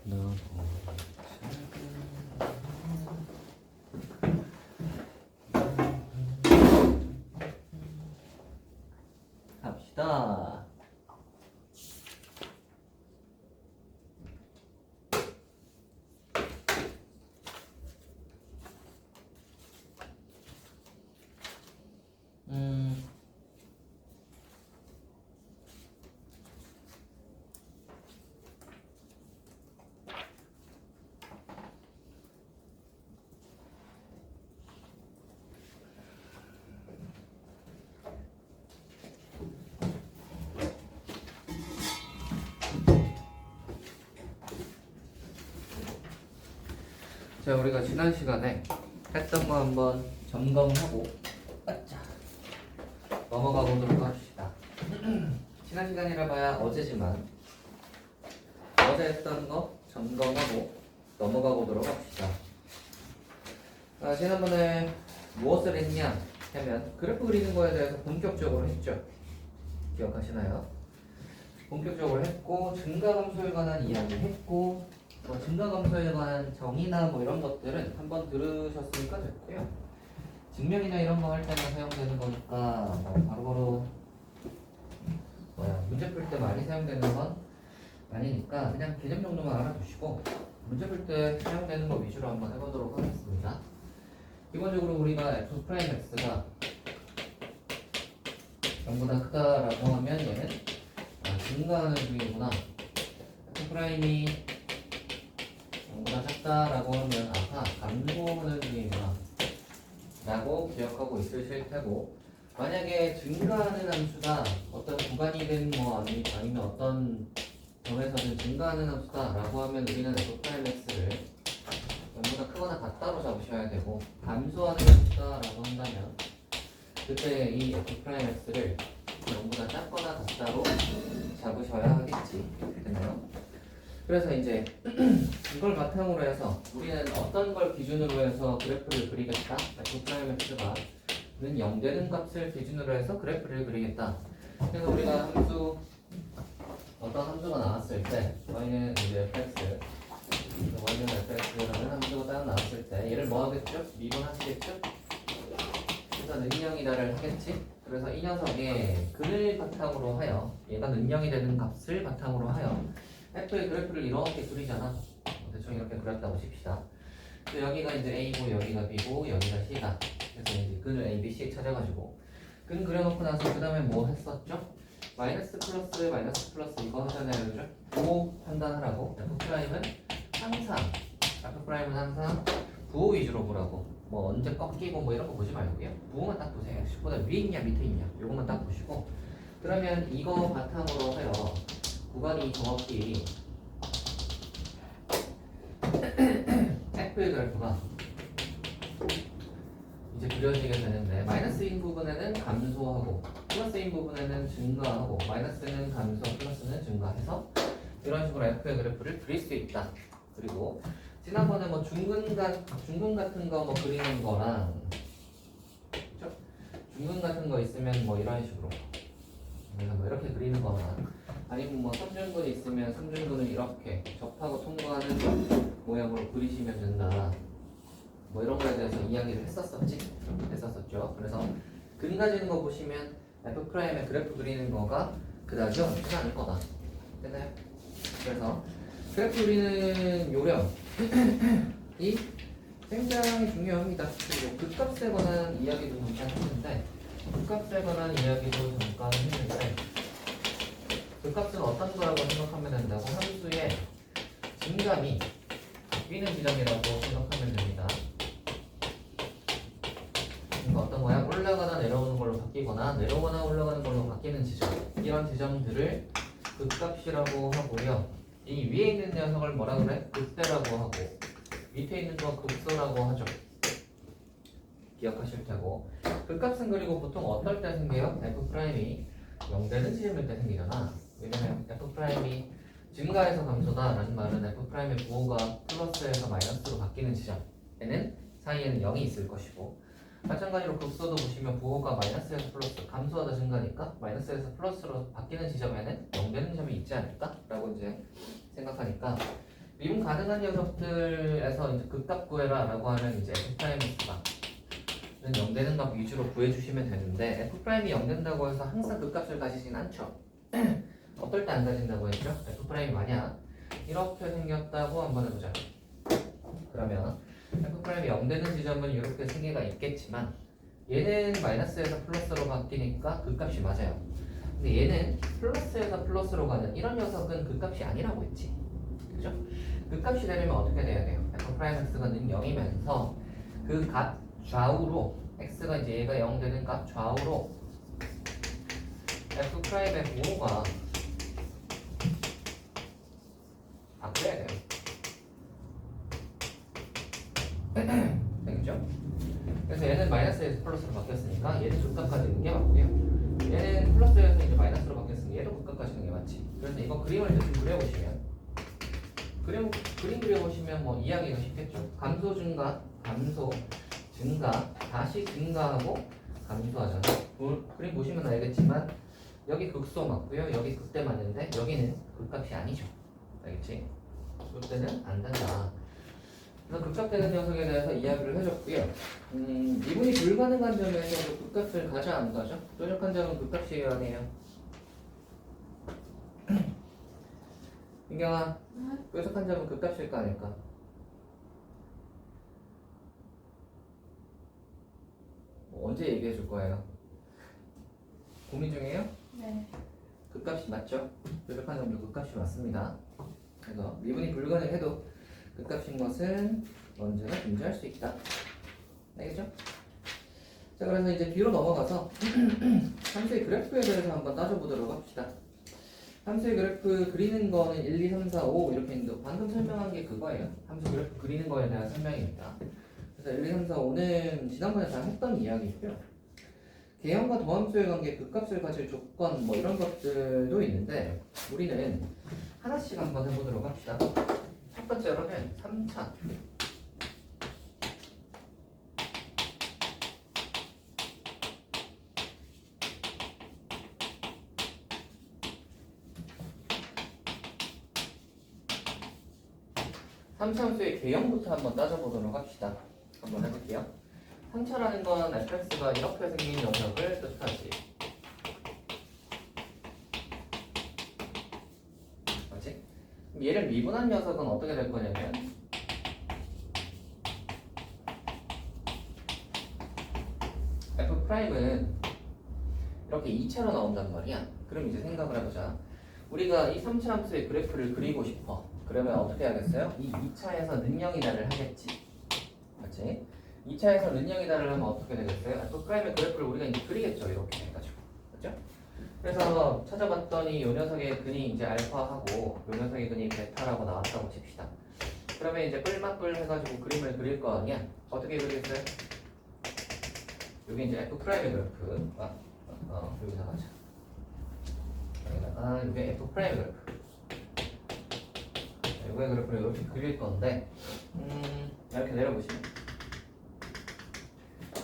너무 갑시다. 자, 우리가 지난 시간에 했던 거 한번 점검하고 넘어가 보도록 합시다. 지난 시간이라 봐야 어제지만 어제 했던 거 점검하고 넘어가 보도록 합시다. 지난번에 무엇을 했냐 하면 그래프 그리는 거에 대해서 본격적으로 했죠. 기억하시나요? 본격적으로 했고 증가감소에 관한 이야기를 했고 증가감소에 관한 정의나 뭐 이런 것들은 한번 들으셨으니까 됐고요. 증명이나 이런 거 할 때만 사용되는 거니까 바로바로 문제 풀 때 많이 사용되는 건 아니니까 그냥 개념 정도만 알아두시고 문제 풀 때 사용되는 거 위주로 한번 해보도록 하겠습니다. 기본적으로 우리가 f'x가 0보다 크다라고 하면 얘는 증가하는 중이구나. f'이 0보다 작다라고 하면 감소하는 중이구나 라고 기억하고 있으실 테고, 만약에 증가하는 함수다, 어떤 구간이든 아니면 어떤 점에서든 증가하는 함수다 라고 하면 우리는 f'x를 0보다 크거나 같다로 잡으셔야 되고, 감소하는 함수다 라고 한다면 그때 이 f'x를 0보다 작거나 같다로 잡으셔야 하겠지. 됐나요? 그래서 이제 이걸 바탕으로 해서 우리는 어떤 걸 기준으로 해서 그래프를 그리겠다. f'x가 는 0 되는 값을 기준으로 해서 그래프를 그리겠다. 그래서 우리가 어떤 함수가 나왔을 때 y는 이제 fx, y는 fx라는 함수가 딱 나왔을 때 얘를 뭐 하겠죠? 미분하시겠죠? 그래서 능령이다를 하겠지? 그래서 이 녀석의 근을 바탕으로 하여 얘가 능령이 되는 값을 바탕으로 하여 f의 그래프를 이렇게 그리잖아. 대충 이렇게 그렸다고 칩시다. 여기가 이제 A고 여기가 B고 여기가 C다. 그래서 이제 근을 A, B, C 찾아가지고 근 그려놓고 나서 그 다음에 뭐 했었죠? 마이너스 플러스 이거 하잖아요, 그죠? 부호 판단하라고. F'은 항상 부호 위주로 보라고. 뭐 언제 꺾이고 뭐 이런 거 보지 말고요. 부호만 딱 보세요. 10보다 위에 있냐 밑에 있냐 요것만 딱 보시고, 그러면 이거 바탕으로 해요. 구간이 정확히 f의 그래프가 이제 그려지게 되는데, 마이너스인 부분에는 감소하고 플러스인 부분에는 증가하고, 마이너스는 감소 플러스는 증가해서 이런 식으로 f의 그래프를 그릴 수 있다. 그리고 지난번에 뭐 중근 같은 거 뭐 그리는 거랑, 그렇죠? 중근 같은 거 있으면 뭐 이런 식으로 뭐 이렇게 그리는 거나, 아니면 뭐 삼중근이 있으면 삼중근을 이렇게 접하고 통과하는 모양으로 그리시면 된다. 뭐 이런 거에 대해서 이야기를 했었었죠. 그래서 근 가지는 거 보시면 f'의 그래프 그리는 거가 그다지 어렵지 않을 거다. 됐나요? 그래서 그래프 그리는 요령이 굉장히 중요합니다. 그리고 극값에 관한 이야기도 잠깐 했는데, 극값은 어떤 거라고 생각하면 된다고? 함수의 증감이 바뀌는 지점이라고 생각하면 됩니다. 그러니까 어떤 거야? 올라가다 내려오는 걸로 바뀌거나 내려오거나 올라가는 걸로 바뀌는 지점, 이런 지점들을 극값이라고 하고요. 이 위에 있는 녀석을 뭐라 그래? 극대라고 하고, 밑에 있는 거 극소라고 하죠. 기억하실 테고, 극값은 그리고 보통 어떨 때 생겨요? f'이 0 되는 지점일 때 생기잖아. 왜냐면 f'이 증가해서 감소다라는 말은 f'의 부호가 플러스에서 마이너스로 바뀌는 지점에는 사이에는 0이 있을 것이고, 마찬가지로 극소도 보시면 부호가 마이너스에서 플러스, 감소하다 증가니까 마이너스에서 플러스로 바뀌는 지점에는 0 되는 점이 있지 않을까? 라고 이제 생각하니까 미분 가능한 녀석들에서 이제 극값 구해라라고 하면 이제 F'X가 0 되는 값 위주로 구해주시면 되는데 F'이 0 된다고 해서 항상 극값을 가지진 않죠. 어떨 때 안 가진다고 했죠? F'이 만약 이렇게 생겼다고 한번 해보자. 그러면 F'이 0 되는 지점은 이렇게 3개가 있겠지만 얘는 마이너스에서 플러스로 바뀌니까 극값이 맞아요. 근데 얘는 플러스에서 플러스로 가는 이런 녀석은 극값이 아니라고 했지. 그죠? 극값이 되려면 어떻게 돼야 돼요? F'X가 는 0이면서 그 값 좌우로 X가 이제 얘가 0 되는 값 좌우로 F'의 부호가 바뀌어야 돼요. 되겠죠? 그래서 얘는 마이너스에서 플러스로 바뀌었으니까 얘는 극값 가지는 게 맞고요. 얘는 플러스에서 이제 마이너스로 바뀌었으니 얘도 극값 가지는 게 맞지. 그래서 이거 그림을 대충 그려보시면 그림 그려보시면 뭐 이해하기가 쉽겠죠. 감소 증가, 감소 증가, 다시 증가하고 감소하잖아. 그림 보시면 알겠지만 여기 극소 맞고요. 여기 극대 맞는데 여기는 극값이 아니죠. 알겠지? 이때는 안 된다. 그래서 극값되는 녀석에 대해서 이야기를 해줬고요. 미분이 불가능한 점에서 극값을 가져 안 가죠? 뾰족한 점은 극값이에요, 아니에요? 민경아, 뾰족한 점은 극값일까 아닐까? 뭐 언제 얘기해 줄 거예요? 고민 중이에요? 네. 극값이 맞죠? 뾰족한 점도 극값이 맞습니다. 그래서 미분이 불가능해도 극값인 것은 언제나 존재할 수 있다. 알겠죠? 자, 그래서 이제 뒤로 넘어가서 함수의 그래프에 대해서 한번 따져보도록 합시다. 함수의 그래프 그리는 거는 1, 2, 3, 4, 5 이렇게 있는데 방금 설명한 게 그거예요. 함수 그래프 그리는 거에 대한 설명입니다. 그래서 1, 2, 3, 4, 5는 지난번에 다 했던 이야기고요. 개형과 도함수의 관계, 극값을 가질 조건 뭐 이런 것들도 있는데 우리는 하나씩 한번 해보도록 합시다. 첫 번째로는 3차. 함수의 개형부터 한번 따져보도록 합시다. 한번 해볼게요. 3차라는 건 fx가 이렇게 생긴 녀석을 뜻하지. 그렇지? 그럼 얘를 미분한 녀석은 어떻게 될 거냐면 f'은 이렇게 2차로 나온단 말이야. 그럼 이제 생각을 해보자. 우리가 이 3차 함수의 그래프를 그리고 싶어. 그러면 어떻게 하겠어요? 이 2차에서 능형이다를 하겠지. 그렇지? 2차에서 능형이다를 하면 어떻게 되겠어요? f'의 그래프를 우리가 이제 그리겠죠. 이렇게 해가지고. 그렇죠? 그래서 찾아봤더니 이 녀석의 근이 이제 알파하고 이 녀석의 근이 베타라고 나왔다고 칩시다. 그러면 이제 뿔맛뿔 해가지고 그림을 그릴 거 아니야? 어떻게 그리겠어요? 여기 이제 f'의 그래프. 여기다가 하자. 여기다가 이게 f'의 그래프. 이거의 그래프를 이렇게 그릴 건데, 이렇게 내려보시면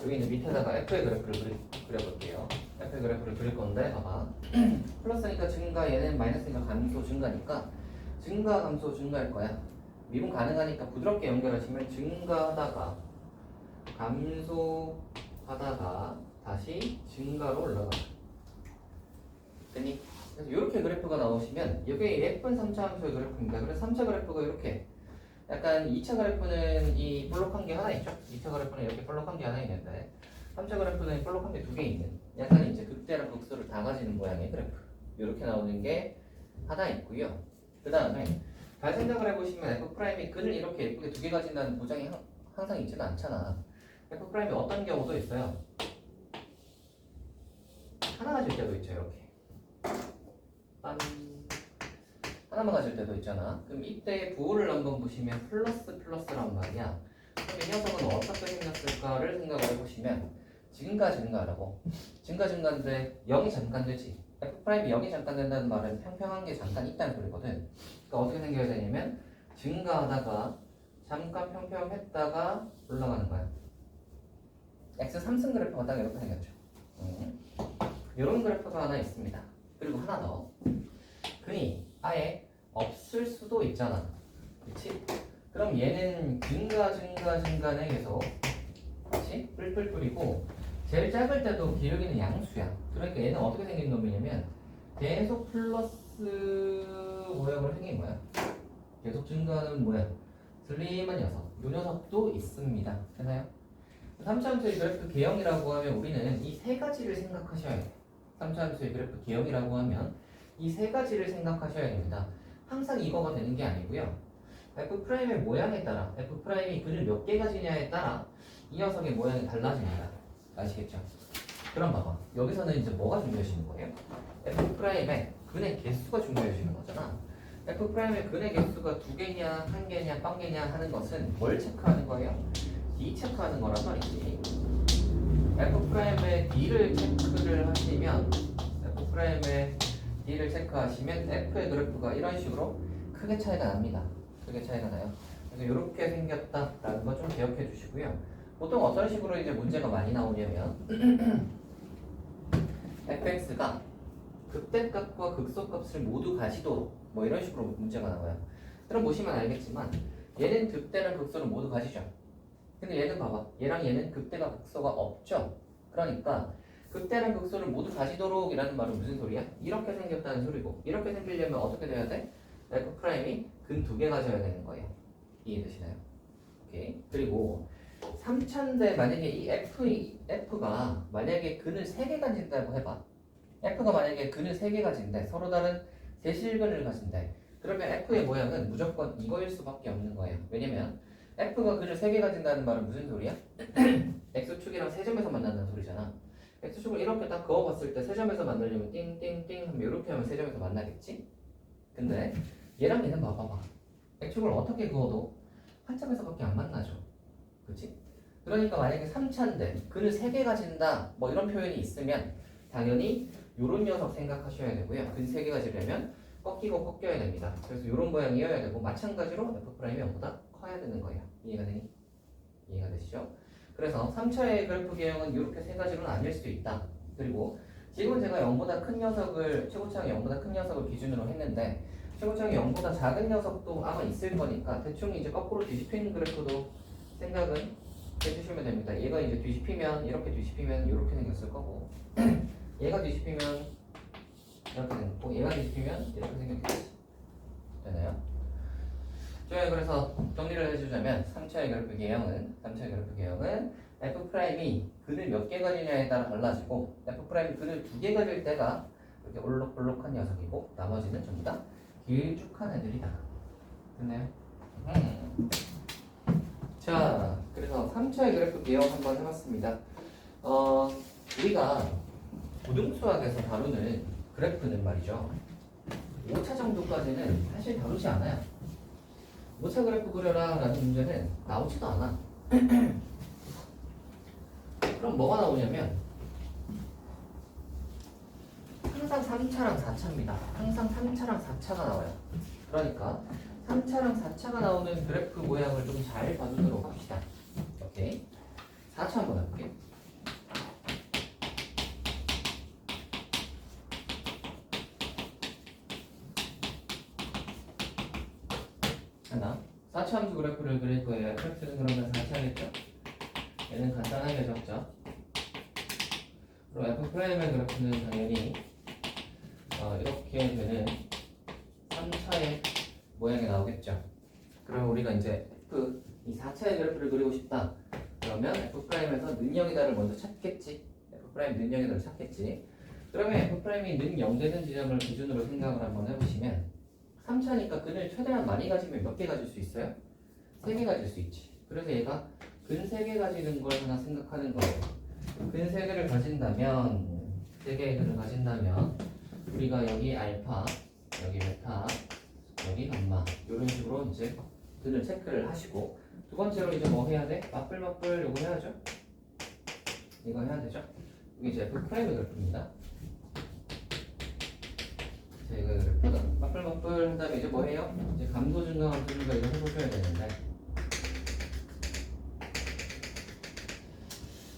여기 이제 밑에다가 f의 그래프를 그려볼게요. f의 그래프를 그릴 건데, 봐봐. 플러스니까 증가, 얘는 마이너스니까 감소, 증가니까 증가, 감소, 증가일 거야. 미분 가능하니까 부드럽게 연결하시면 증가하다가 감소하다가 다시 증가로 올라가. 됐니? 그래서 이렇게 그래프가 나오시면 이게 예쁜 3차 함수의 그래프입니다. 그래서 3차 그래프가 이렇게 약간 2차 그래프는 이 볼록한 게 하나 있죠. 2차 그래프는 이렇게 볼록한 게 하나 있는데 3차 그래프는 볼록한 게 2개 있는 약간 이제 극대랑 극소를 다 가지는 모양의 그래프. 이렇게 나오는 게 하나 있고요. 그 다음에 잘 생각을 해보시면 F'이 근을 이렇게 예쁘게 2개 가진다는 보장이 항상 있지는 않잖아. F'이 어떤 경우도 있어요. 하나 가질 때도 있죠. 이렇게 하나만 가질 때도 있잖아. 그럼 이때 부호를 한번 보시면 플러스란 말이야. 그럼 이 녀석은 어떻게 생겼을까를 생각을 해보시면 증가라고. 증가인데 0이 잠깐 되지. F'이 0이 잠깐 된다는 말은 평평한 게 잠깐 있다는 소리거든. 그러니까 어떻게 생겨야 되냐면 증가하다가 잠깐 평평했다가 올라가는 거야. X 3승 그래프가 딱 이렇게 생겼죠. 이런 그래프가 하나 있습니다. 그리고 하나 더. 근이 아예 없을 수도 있잖아. 그렇지? 그럼 얘는 증가는 계속 그렇지? 뿔뿔 뿌리고 제일 작을 때도 기울기는 양수야. 그러니까 얘는 어떻게 생긴 놈이냐면 계속 플러스 모양으로 생긴 거야. 계속 증가하는 모양. 슬림한 녀석. 이 녀석도 있습니다. 되나요? 3차함수의 그래프 개형이라고 하면 우리는 이 세 가지를 생각하셔야 돼요. 3차함수의 그래프 개형이라고 하면 이 세 가지를 생각하셔야 됩니다. 항상 이거가 되는 게 아니고요. F'의 모양에 따라 F'이 근을 몇 개 가지냐에 따라 이 녀석의 모양이 달라집니다. 아시겠죠? 그럼 봐봐. 여기서는 이제 뭐가 중요해지는 거예요? F'의 근의 개수가 중요해지는 거잖아. F'의 근의 개수가 2개냐, 1개냐, 빵개냐 하는 것은 뭘 체크하는 거예요? D 체크하는 거란 말이지. F'의 D를 체크를 하시면 F'의 D를 체크하시면 F의 그래프가 이런 식으로 크게 차이가 납니다. 크게 차이가 나요. 그래서 이렇게 생겼다라는 거 좀 기억해 주시고요. 보통 어떤 식으로 이제 문제가 많이 나오냐면 fx가 극대값과 극소값을 모두 가지도록 뭐 이런 식으로 문제가 나와요. 그럼 보시면 알겠지만 얘는 극대랑 극소를 모두 가지죠. 근데 얘는 봐봐. 얘랑 얘는 극대가 극소가 없죠. 그러니까 극대랑 극소를 모두 가지도록 이라는 말은 무슨 소리야? 이렇게 생겼다는 소리고 이렇게 생기려면 어떻게 돼야 돼? F'이 근 2개 가져야 되는 거예요. 이해되시나요? 오케이. 그리고 3차인데 만약에 이 F가 만약에 근을 3개 가진다고 해봐. F가 만약에 근을 3개 가진대. 서로 다른 세실근을 가진대. 그러면 F의 모양은 무조건 이거일 수밖에 없는 거예요. 왜냐면 F가 근을 3개 가진다는 말은 무슨 소리야? X축이랑 세점에서 만난다는 소리잖아. X축을 이렇게 딱 그어봤을 때 세점에서 만나려면 띵띵띵 하면 이렇게 하면 세점에서 만나겠지? 근데 얘랑 얘는 봐봐. X축을 어떻게 그어도 한 점에서밖에 안 만나죠. 그치? 그러니까 만약에 3차인데 근을 3개 가진다 뭐 이런 표현이 있으면 당연히 요런 녀석 생각하셔야 되고요. 근 3개 가지려면 꺾이고 꺾여야 됩니다. 그래서 요런 모양이어야 되고 마찬가지로 F'이 0보다 커야 되는 거예요. 이해가 되니? 이해가 되시죠? 그래서 3차의 그래프 개형은 이렇게 세 가지로 나뉠 수 있다. 그리고 지금 제가 0보다 큰 녀석을 최고차항이 0보다 큰 녀석을 기준으로 했는데 최고차항이 0보다 작은 녀석도 아마 있을 거니까 대충 이제 거꾸로 뒤집히는 그래프도 생각은 해주시면 됩니다. 얘가 이제 뒤집히면 이렇게 뒤집히면 이렇게 생겼을 거고 얘가 뒤집히면 이렇게 생겼고 얘가 뒤집히면 이렇게 생겼겠지. 되나요? 자, 그래서 정리를 해주자면 3차의 그래프 개형은 F'이 근을 몇 개 가지냐에 따라 달라지고 F'이 근을 2개 가질 때가 이렇게 올록볼록한 녀석이고 나머지는 전부 다 길쭉한 애들이다. 됐나요? 자, 그래서 3차의 그래프 개형 한번 해봤습니다. 우리가 고등수학에서 다루는 그래프는 말이죠. 5차 정도까지는 사실 다루지 않아요. 5차 그래프 그려라 라는 문제는 나오지도 않아. 그럼 뭐가 나오냐면 항상 3차랑 4차입니다. 항상 3차랑 4차가 나와요. 그러니까 3차랑 4차가 나오는 그래프 모양을 좀 잘 봐두도록 합시다. 오케이. 4차 한번 해볼게요. 하나. 4차 함수 그래프를 그릴 거예요. fx는 그러면 4차겠죠? 얘는 간단하게 적죠. 그럼 F'의 그래프는 당연히 이렇게 되는 3차의 모양이 나오겠죠. 그럼 우리가 이제 이 4차의 그래프를 그리고 싶다. 그러면 F'에서 능력이다를 먼저 찾겠지. F' 능력이다를 찾겠지. 그러면 F'이 능 0 되는 지점을 기준으로 생각을 한번 해보시면 3차니까 근을 최대한 많이 가지면 몇 개 가질 수 있어요? 3개 가질 수 있지. 그래서 얘가 근 3개 가지는 걸 하나 생각하는 거예요. 근 3개를 가진다면 3개의 근을 가진다면 우리가 여기 알파, 여기 베타, 여기 감마 이런 식으로 이제 근을 체크를 하시고 두 번째로 이제 뭐 해야 돼? 맞불 요거 해야죠. 이거 해야 되죠. 이게 이제 F 프라임 그래프입니다. 자, 이거 그래프가 맞불 한 다음에 이제 뭐 해요? 이제 감도 증가, 감도 증가 이거 해보셔야 되는데.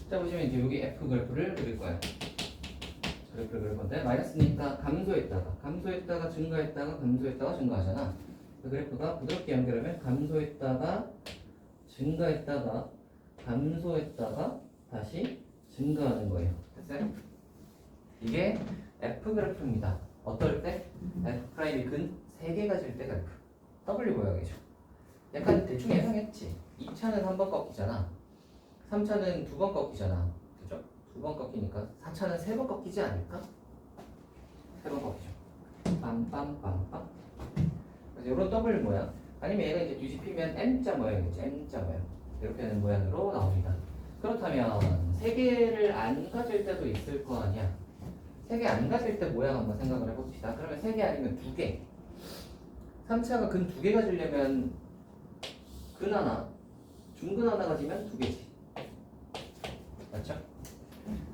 자, 보시면 이제 여기 F 그래프를 그릴 거예요. 그래프를 그릴 건데 마이너스니까 감소했다가 증가했다가 감소했다가 증가하잖아. 그 그래프가 부드럽게 연결하면 감소했다가 증가했다가 감소했다가 다시 증가하는 거예요. 됐어요? 이게 F 그래프입니다. 어떨 때? F 프라임이 근 3개가질 때 그래프. W 모양이죠. 약간 대충 예상했지. 2차는 한 번 꺾이잖아. 3차는 2번 꺾이잖아. 그죠? 2번 꺾이니까 4차는 3번 꺾이지 않을까? 3번 꺾이죠. 빰빰빰빰. 그래서 이런 W 모양. 아니면 얘가 이제 뒤집히면 M자 모양이겠죠. M자 모양. 이렇게 되는 모양으로 나옵니다. 그렇다면 3개를 안 가질 때도 있을 거 아니야. 3개 안 가질 때 모양 한번 생각을 해봅시다. 그러면 3개 아니면 2개. 3차가 근 2개 가지려면 근 하나, 중근 하나 가지면 2개지. 맞죠?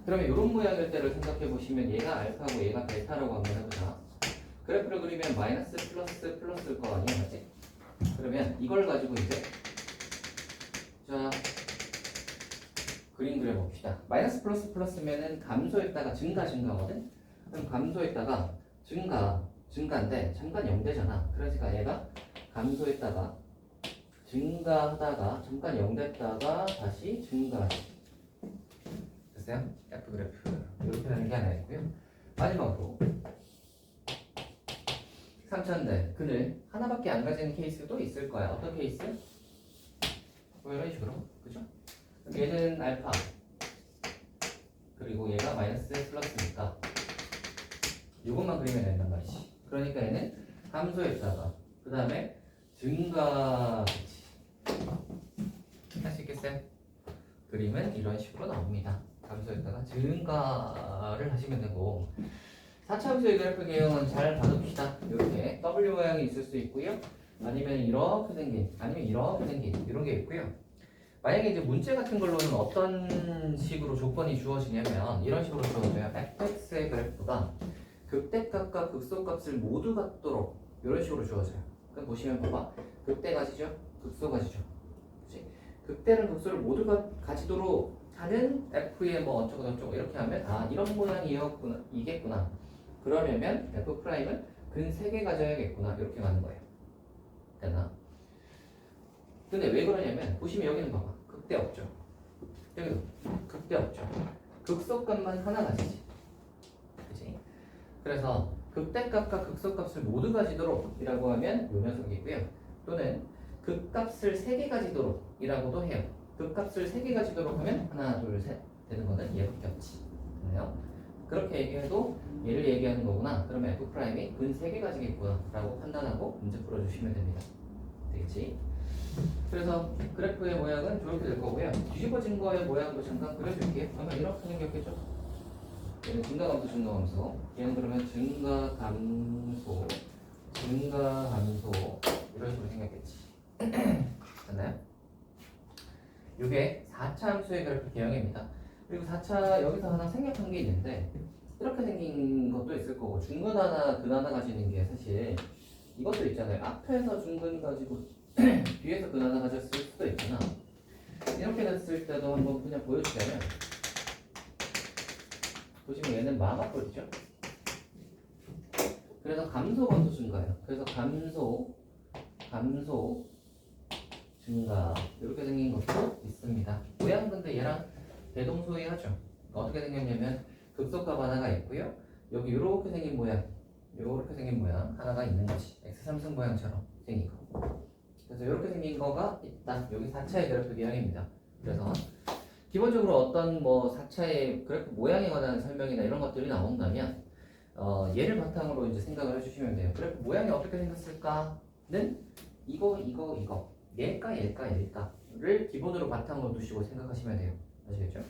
그러면 이런 모양일 때를 생각해 보시면 얘가 알파고 얘가 베타라고 한번 해보자. 그래프를 그리면 마이너스 플러스 플러스일 거 아니야, 맞지? 그러면 이걸 가지고 이제 자 그림 그려봅시다. 마이너스 플러스 플러스면은 감소했다가 증가거든? 그럼 감소했다가 증가인데 잠깐 0대잖아. 그러니까 얘가 감소했다가 증가하다가 잠깐 0됐다가 다시 증가하지. 됐어요? F 그래프 이렇게 되는 게 하나 있고요. 마지막으로 3차인데 근을 하나밖에 안 가지는 케이스도 있을 거야. 어떤 케이스? 뭐 이런 식으로, 그죠? 얘는 알파 그리고 얘가 마이너스 플러스니까 이것만 그리면 된단 말이지. 그러니까 얘는 감소했다가 그 다음에 증가했지. 할 수 있겠어요? 그림은 이런 식으로 나옵니다. 감소했다가 증가를 하시면 되고 4차함수의 그래프 개형은 잘 봐둡시다. 이렇게 W 모양이 있을 수 있고요. 아니면 이렇게 생긴, 아니면 이렇게 생긴 이런 게 있고요. 만약에 이제 문제 같은 걸로는 어떤 식으로 조건이 주어지냐면 이런 식으로 주어져요. fx의 그래프가 극대값과 극소값을 모두 갖도록 이런 식으로 주어져요. 그럼 보시면 봐봐. 극대 가지죠? 극소 가지죠? 그치? 극대는 극소를 모두 가지도록 하는 f의 뭐 어쩌고 저쩌고 이렇게 하면 아 이런 모양이었구나 이겠구나. 그러려면 f 프라임은 근 3개 가져야겠구나 이렇게 가는 거예요. 됐나? 근데 왜 그러냐면 보시면 여기는 봐봐. 극대 없죠. 여기도 극대 없죠. 극소값만 하나 가지지. 그치? 그래서 극대값과 극소값을 모두 가지도록 이라고 하면 요 녀석이고요. 또는 극값을 3개 가지도록 이라고도 해요. 극값을 3개 가지도록 하면 하나 둘 셋 되는 거는 얘밖에 없지. 그래요? 그렇게 얘기해도 얘를 얘기하는 거구나. 그러면 f 프라임이 근 3개 가지겠구나 라고 판단하고 문제 풀어주시면 됩니다. 되겠지? 그래서 그래프의 모양은 이렇게 될 거고요. 뒤집어진 거의 모양도 잠깐 그려줄게요. 아마 이렇게 생겼겠죠? 얘는 증가감소 얘는 그러면 증가감소 이런 식으로 생겼겠지. 됐나요? 이게 4차 함수의 그래프 개형입니다. 그리고 4차 여기서 하나 생략한 게 있는데 이렇게 생긴 것도 있을 거고 중근 하나 근 하나 가지는 게 사실 이것도 있잖아요. 앞에서 중근 가지고 뒤에서 근 하나 가졌을 수도 있구나. 이렇게 됐을 때도 한번 그냥 보여주자면 보시면 얘는 마가꼴이죠. 그래서 감소 증가예요. 그래서 감소 증가 이렇게 생긴 것도 있습니다. 모양 근데 얘랑 대동소이하죠. 어떻게 생겼냐면 극소값 하나가 있고요. 여기 이렇게 생긴 모양 하나가 있는 거지. X3승 모양처럼 생긴 거. 그래서 이렇게 생긴 거가 있다. 여기 4차의 그래프 개형입니다. 그래서 기본적으로 어떤 뭐 4차의 그래프 모양에 관한 설명이나 이런 것들이 나온다면 얘를 바탕으로 이제 생각을 해주시면 돼요. 그래프 모양이 어떻게 생겼을까는 이거 얘일까를 기본으로 바탕으로 두시고 생각하시면 돼요. 아시겠죠?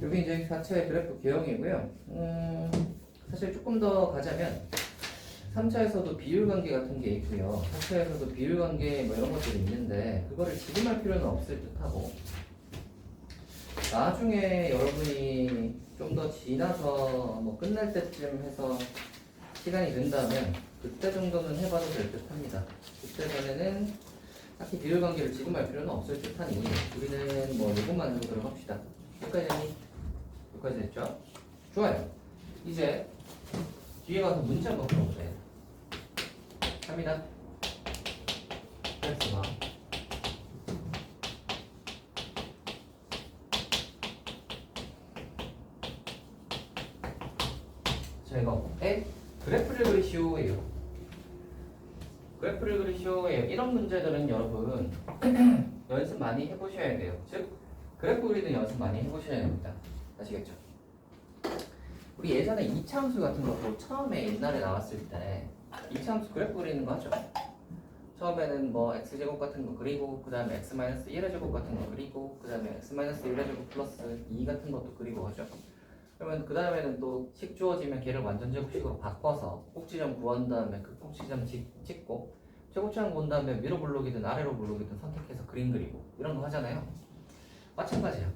여기 이제 4차의 그래프 개형이고요. 사실 조금 더 가자면 3차에서도 비율관계 같은 게 있고요. 4차에서도 비율관계 뭐 이런 것들이 있는데 그거를 지금 할 필요는 없을 듯하고 나중에 여러분이 좀 더 지나서 뭐 끝날 때쯤 해서 시간이 된다면 그때 정도는 해봐도 될 듯합니다. 그때 전에는 딱히 비율관계를 지금 할 필요는 없을 듯하니 우리는 뭐 이것만 해보도록 합시다. 여기까지 됐니? 여기까지 됐죠? 좋아요. 이제 뒤에 가서 문제 한번 풀어보세요. 갑니다. 스트레스가 자 이거 그래프를 그리시오예요. 그래프를 그리시오예요. 이런 문제들은 여러분 연습 많이 해보셔야 돼요. 즉 그래프 그리는 연습 많이 해보셔야 됩니다. 아시겠죠? 우리 예전에 이차함수 같은 것도 처음에 옛날에 나왔을 때 이차함수 그래프 그리는 거 하죠. 처음에는 뭐 x제곱 같은 거 그리고 그 다음에 x-1의 제곱 같은 거 그리고 그 다음에 x-1의 제곱 플러스 2 같은 것도 그리고 하죠. 그러면 그 다음에는 또 식 주어지면 걔를 완전 제곱식으로 바꿔서 꼭지점 구한 다음에 그 꼭지점 찍고 제곱장 본 다음에 위로 블록이든 아래로 블록이든 선택해서 그림 그리고 이런 거 하잖아요. 마찬가지야.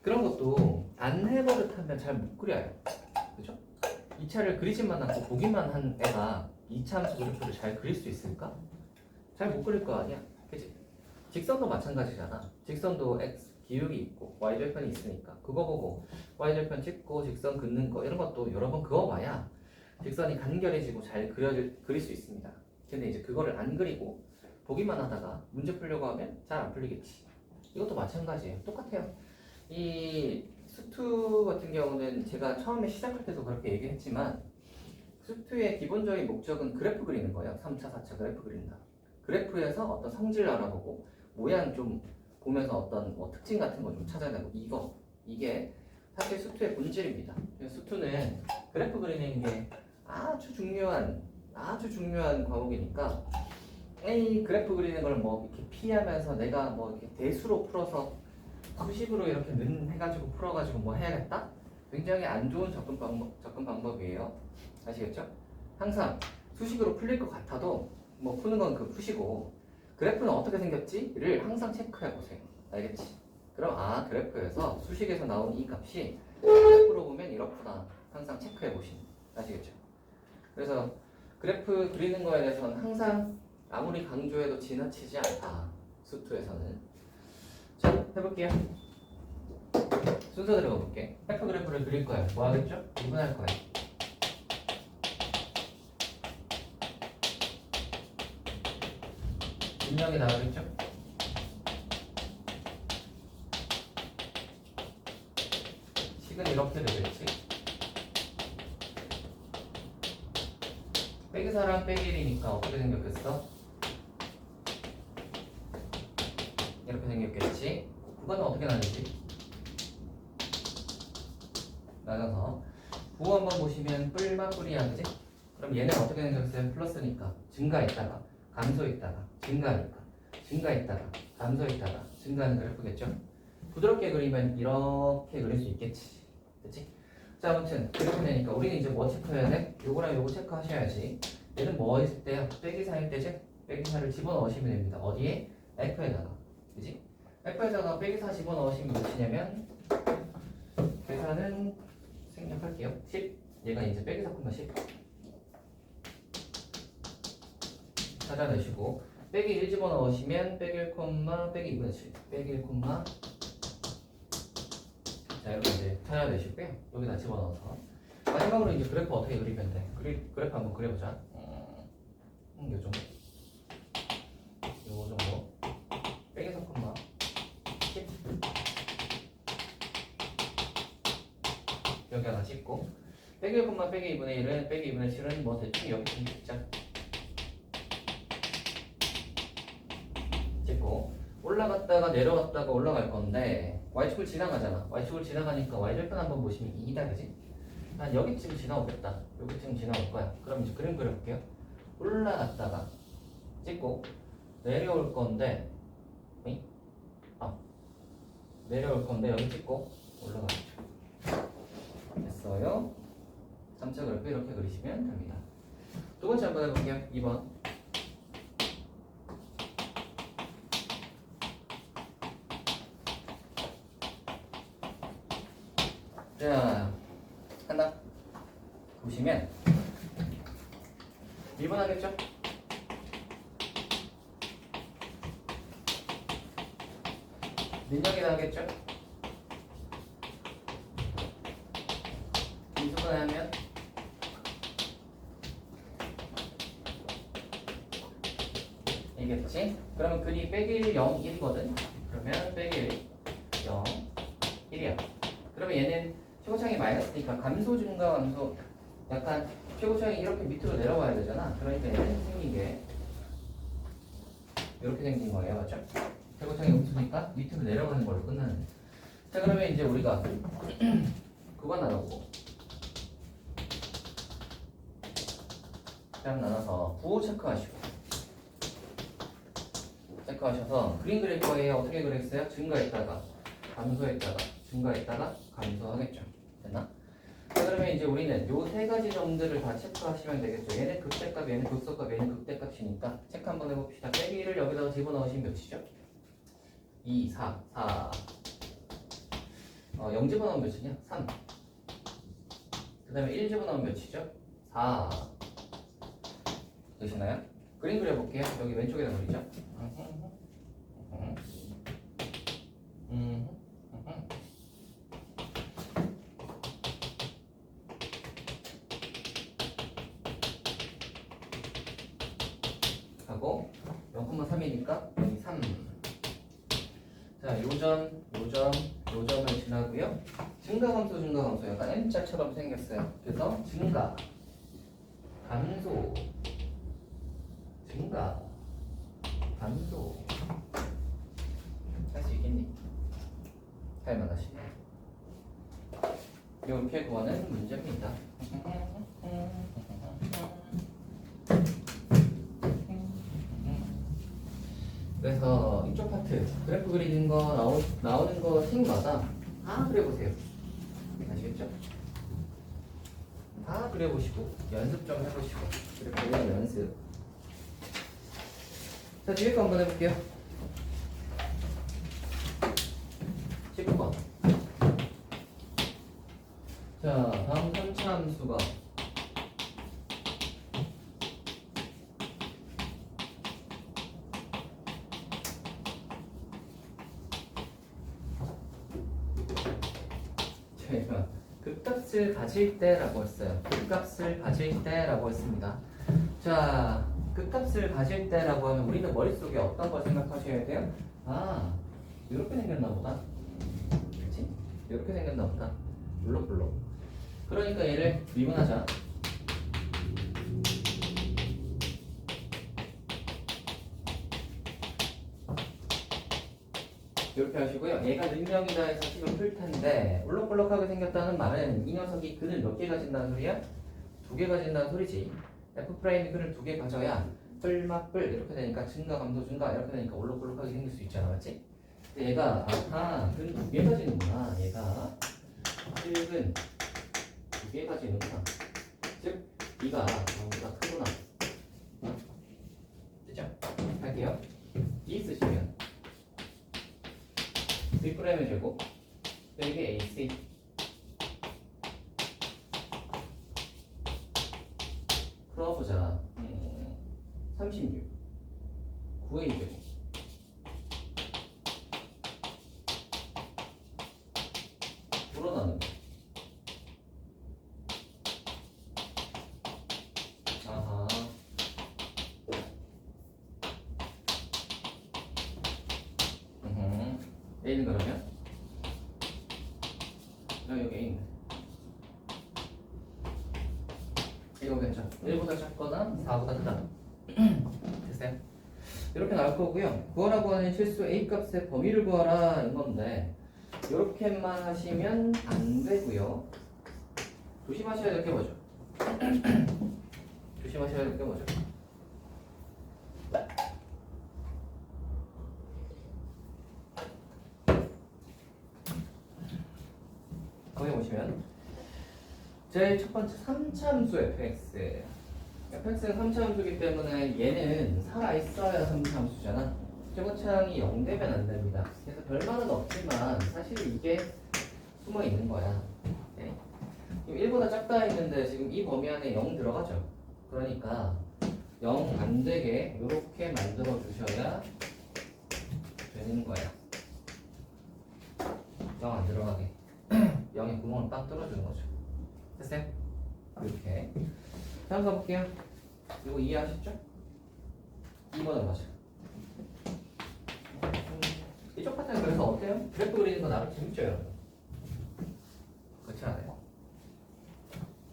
그런 것도 안 해버릇하면 잘 못 그려요. 그죠? 2차를 그리지만 않고 보기만 한 애가 2차 함수 그래프를 잘 그릴 수 있을까? 잘 못 그릴 거 아니야. 그치? 직선도 마찬가지잖아. 직선도 x 기울기 있고 y절편이 있으니까 그거 보고 y절편 찍고 직선 긋는 거 이런 것도 여러 번 그어봐야 직선이 간결해지고 잘 그릴 수 있습니다. 근데 이제 그거를 안 그리고 보기만 하다가 문제 풀려고 하면 잘 안 풀리겠지. 이것도 마찬가지예요. 똑같아요. 이 수투 같은 경우는 제가 처음에 시작할 때도 그렇게 얘기했지만 수투의 기본적인 목적은 그래프 그리는 거예요. 3차, 4차 그래프 그린다. 그래프에서 어떤 성질 알아보고 모양 좀 보면서 어떤 뭐 특징 같은 거 좀 찾아내고 이게 사실 수투의 본질입니다. 수투는 그래프 그리는 게 아주 중요한 과목이니까 이 그래프 그리는 걸 뭐 이렇게 피하면서 내가 뭐 이렇게 대수로 풀어서 수식으로 이렇게 해가지고 풀어가지고 뭐 해야겠다? 굉장히 안 좋은 접근 방법이에요. 아시겠죠? 항상 수식으로 풀릴 것 같아도 뭐 푸는 건 그 푸시고 그래프는 어떻게 생겼지?를 항상 체크해 보세요. 알겠지? 그럼 그래프에서 수식에서 나온 이 값이 그래프로 보면 이렇구나. 항상 체크해 보시는. 아시겠죠? 그래서 그래프 그리는 거에 대해서는 항상 아무리 강조해도 지나치지 않다. 수투에서는. 자, 해볼게요. 순서 들어가 볼게. F 그래프를 그릴 거예요. 뭐 하겠죠? 구분할 거예요. 인명이 나가겠죠? 식은 이렇게 되겠지? 빼기 4랑 빼기 1이니까 어떻게 생겼겠어? 이렇게 생겼겠지? 구간은 어떻게 나누지? 나눠서 부호 한번 보시면 뿔마뿔이야, 그지? 그럼 얘는 어떻게 생겼어요? 플러스니까 증가했다가 감소했다가 증가하니까 증가했다가 감소했다가 증가하는 그래프겠죠? 부드럽게 그리면 이렇게 그릴 수 있겠지, 그치? 자, 아무튼 그래프 내니까 우리는 이제 뭐 체크해야 돼? 요거랑 요거 체크하셔야지. 얘는 뭐 있을 때야? 빼기 4일 때지? 빼기 4를 집어넣으시면 됩니다. 어디에? F에다가, 그치? F에다가 빼기 4 집어넣으시면 몇이냐면 계산은 생략할게요. 10. 얘가 이제 빼기 4, 10 찾아내시고 빼기 1 집어넣으시면 빼기 1, 빼기 2분의 7 빼기 1, 자 이렇게 이제 찾아내시고요. 여기다 집어넣어서 마지막으로 이제 그래프 어떻게 그리면 돼? 그래프 한번 그려보자. 요 정도 빼기 4, 10 여기 하나 찍고 빼기 1, 빼기 2분의 1은 빼기 2분의 7은 뭐 대충 여기 좀 찍자. 찍고 올라갔다가 내려갔다가 올라갈 건데 y축을 지나가잖아. y축을 지나가니까 y절편 한번 보시면 2다, 그지? 난 여기쯤 지나오겠다. 여기쯤 지나올 거야. 그럼 이제 그림 그려볼게요. 올라갔다가 찍고 내려올 건데 내려올 건데 여기 찍고 올라가죠. 됐어요. 3차 그래프 이렇게 그리시면 됩니다. 두 번째 한번 해볼게요. 2번. 자, 한다. 보시면 1번 하겠죠? 민혁이 나오겠죠? 민수가 하면 이게 1이겠지? 그러면 근이 빼기 0, 1이거든? 그러면 빼기 1, 0, 1이야. 그러면 얘는 최고차항이 마이너스니까 감소 증가 감소 약간 최고차항이 이렇게 밑으로 내려와야 되잖아. 그러니까 얘는 생긴 게 이렇게 생긴 거예요. 맞죠? 최고차항이 음수니까 밑으로 내려가는 걸로 끝나는. 자, 그러면 이제 우리가 그거 나누고 그냥 나눠서 부호 체크하시고 체크하셔서 그림 그릴 거예요. 어떻게 그렸어요? 증가했다가 감소했다가 증가했다가 감소하겠죠. 됐나? 자, 그러면 이제 우리는 요 세 가지 점들을 다 체크하시면 되겠죠. 얘는 극대값, 얘는 극소값, 얘는 극대값이니까 체크 한번 해봅시다. 빼기를 여기다가 집어넣으시면 몇이죠? 2, 4, 4 0 집어넣으면 몇이냐? 3 그 다음에 1 집어넣으면 몇이죠? 4 되시나요? 그림 그려볼게요. 여기 왼쪽에다 그리죠. 하고 0,3이니까 여기 3. 자, 요점을 지나고요. 증가 감소 약간 M자처럼 생겼어요. 그래서 증가 감소 증가 감소 할 수 있겠니? 할 만하시네. 이렇게 구하는 문제입니다. 그래서 이쪽 파트 그래프 그리는 거 나오는 거 생마다 다 그려보세요. 아시겠죠? 다 그려보시고 연습 좀 해보시고 그래프 그리는 연습. 자, 뒤에 거 한번 해볼게요. 19번. 자, 다음 3차 함수가 저희가 극값을 가질 때라고 했어요. 극값을 가질 때라고 했습니다. 자, 극값을 가질 때라고 하면 우리는 머릿속에 어떤 걸 생각하셔야 돼요? 아, 이렇게 생겼나 보다. 그치? 이렇게 생겼나 보다. 블록블록. 그러니까 얘를 미분하자. 이렇게 하시고요. 얘가 능력이다 해서 식을 풀 텐데 울럭불럭하게 생겼다는 말은 이 녀석이 근을 몇 개 가진다는 소리야? 2개 가진다는 소리지. F'이 근을 2개 가져야 뿔막뿔 이렇게 되니까 증가 감소 증가 이렇게 되니까 울럭불럭하게 생길 수 있잖아. 맞지? 근데 얘가 근 2개 가지는구나. 얘가 1근 2개 가지는구나. 즉 B가 0보다 크구나. 됐죠? 할게요. E 쓰시면 B'의 제곱 빼기 AC 풀어보자. 36 9의 제곱 풀어나는 거. 아하. A는 그러면 여기 A 있네. 이거 괜찮아. 1보다 작거나 4보다 크다. 됐어요? 이렇게 나올 거고요. 구하라고 하는 실수 A 값의 범위를 구하라 이건데 이렇게만 하시면 안 되고요. 조심하셔야 될 게 뭐죠? 조심하셔야 될 게 뭐죠? 거기 보시면 제일 첫 번째 3차 함수 fx. fx는 3차 함수이기 때문에 얘는 살아있어야 3차 함수잖아. 최고차항이 0 되면 안 됩니다. 그래서 별말은 없지만 사실 이게 숨어 있는 거야. 네. 1보다 작다 했는데 지금 이 범위 안에 0 들어가죠. 그러니까 0 안 되게 이렇게 만들어 주셔야 되는 거야. 0 안 들어가게 0에 구멍을 빡 뚫어주는 거죠. 됐어요? 이렇게 다음 가볼게요. 이거 이해하셨죠? 2번으로 가죠. 어때요? 그래프 그리는 거 나름 재밌죠, 여러분? 그렇지 않아요?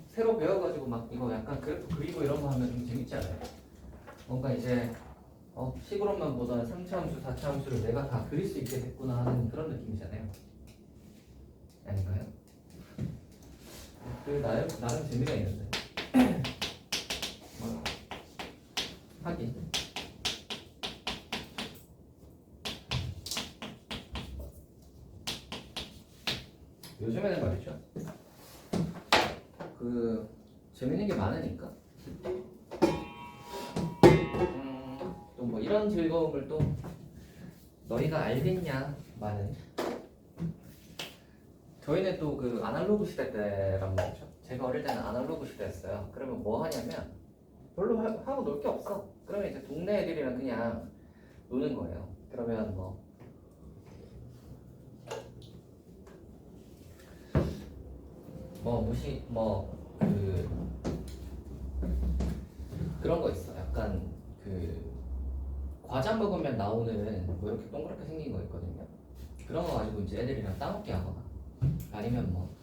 새로 배워가지고 막 이거 약간 그래프 그리고 이런 거 하면 좀 재밌지 않아요? 뭔가 이제 식으로만 보던 3차 함수, 4차 함수를 내가 다 그릴 수 있게 됐구나 하는 그런 느낌이잖아요. 아닌가요? 그 나름 재미가 있는데. 하긴. 요즘에는 말이죠. 그 재밌는 게 많으니까. 또 뭐 이런 즐거움을 또 너희가 알겠냐 많은. 저희는 또 그 아날로그 시대 때란 말이죠. 제가 어릴 때는 아날로그 시대였어요. 그러면 뭐 하냐면 별로 하고 놀 게 없어. 그러면 이제 동네 애들이랑 그냥 노는 거예요. 그러면 그런 거 있어. 약간 그 과자 먹으면 나오는 뭐 이렇게 동그랗게 생긴 거 있거든요. 그런 거 가지고 이제 애들이랑 따먹기 하거나 아니면 뭐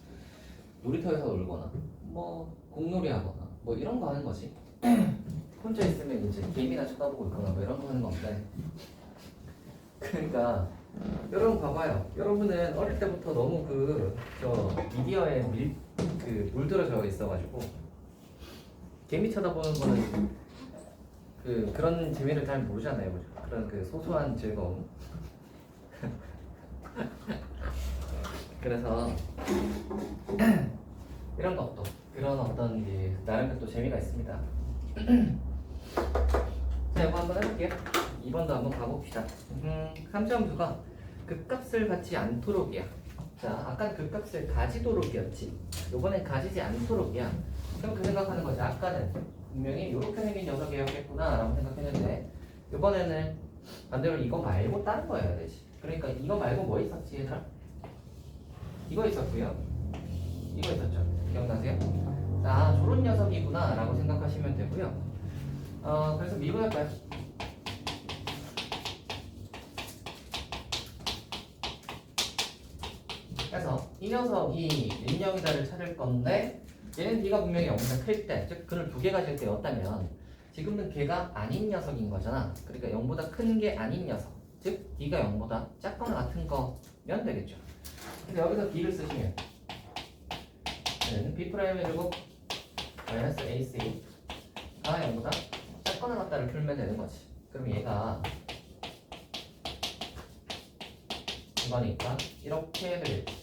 놀이터에서 놀거나 뭐 공놀이 하거나 뭐 이런 거 하는 거지. 혼자 있으면 이제 게임이나 쳐다보고 있거나 뭐 이런 거 하는 건데. 그러니까 여러분 봐봐요. 여러분은 어릴 때부터 너무 저 미디어에 물들어져 있어가지고 개미 쳐다보는 거는 그런 재미를 잘 모르잖아요. 그죠? 그런 그 소소한 즐거움. 그래서 이런 것도 그런 어떤 나름의 또 재미가 있습니다. 자, 이거 한번 해볼게요. 2번도 한번 가봅시다. 3점수가 극값을 갖지 않도록이야. 자, 아까 극값을 가지도록이었지. 요번엔 가지지 않도록이야. 그럼 그 생각하는 거지. 아까는 분명히 이렇게 생긴 녀석이었겠구나 라고 생각했는데 이번에는 반대로 이거 말고 다른 거 해야 되지. 그러니까 이거 말고 뭐 있었지 얘들아? 이거 있었고요. 이거 있었죠. 기억나세요? 자, 저런 녀석이구나 라고 생각하시면 되고요. 그래서 미분할까요? 그래서 이 녀석이 인형이다를 찾을 건데 얘는 D가 분명히 0보다 클 때, 즉 근을 두 개 가질 때였다면 지금은 걔가 아닌 녀석인 거잖아. 그러니까 0보다 큰 게 아닌 녀석, 즉 D가 0보다 작거나 같은 거면 되겠죠. 근데 여기서 D를 쓰시면 얘는 B'의 제곱 마이너스 AC가 0보다 작거나 같다를 풀면 되는 거지. 그럼 얘가 이거니까 이렇게 되겠지.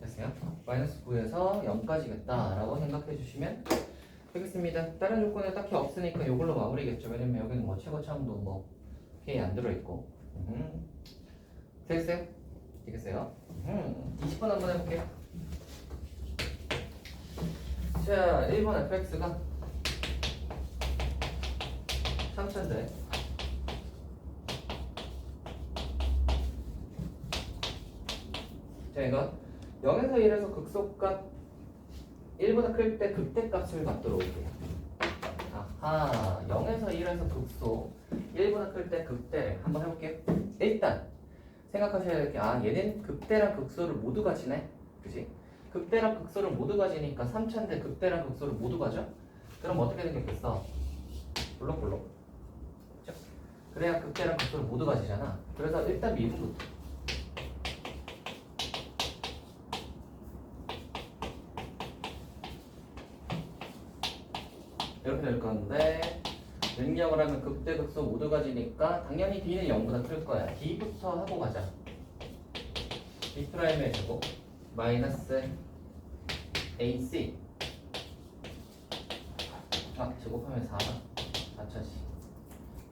됐어요? 마이너스 9에서 0까지겠다 라고 생각해 주시면 되겠습니다. 다른 조건은 딱히 없으니까 이걸로 마무리겠죠. 왜냐면 여기는 뭐 최고차함도 뭐 K 안 들어있고. 되겠어요? 되겠어요? 20번 한번 해볼게요. 자, 1번 fx가 3000대 자, 이거 0에서 1에서 극소값 1보다 클 때 극대값을 갖도록 올게요. 아하, 0에서 1에서 극소 1보다 클 때 극대를 한번 해볼게요. 일단 생각하셔야 될 게 얘는 극대랑 극소를 모두 가지네. 그치? 극대랑 극소를 모두 가지니까 3000대 극대랑 극소를 모두 가죠? 그럼 어떻게 되겠어? 블록블록. 그쵸? 그래야 극대랑 극소를 모두 가지잖아. 그래서 일단 미분부터. 이렇게 될 건데 능력을 하면 극대 극소 모두 가지니까 당연히 D는 0보다 클 거야. D부터 하고 가자. B'의 제곱 마이너스 AC 제곱하면 4다 4차지.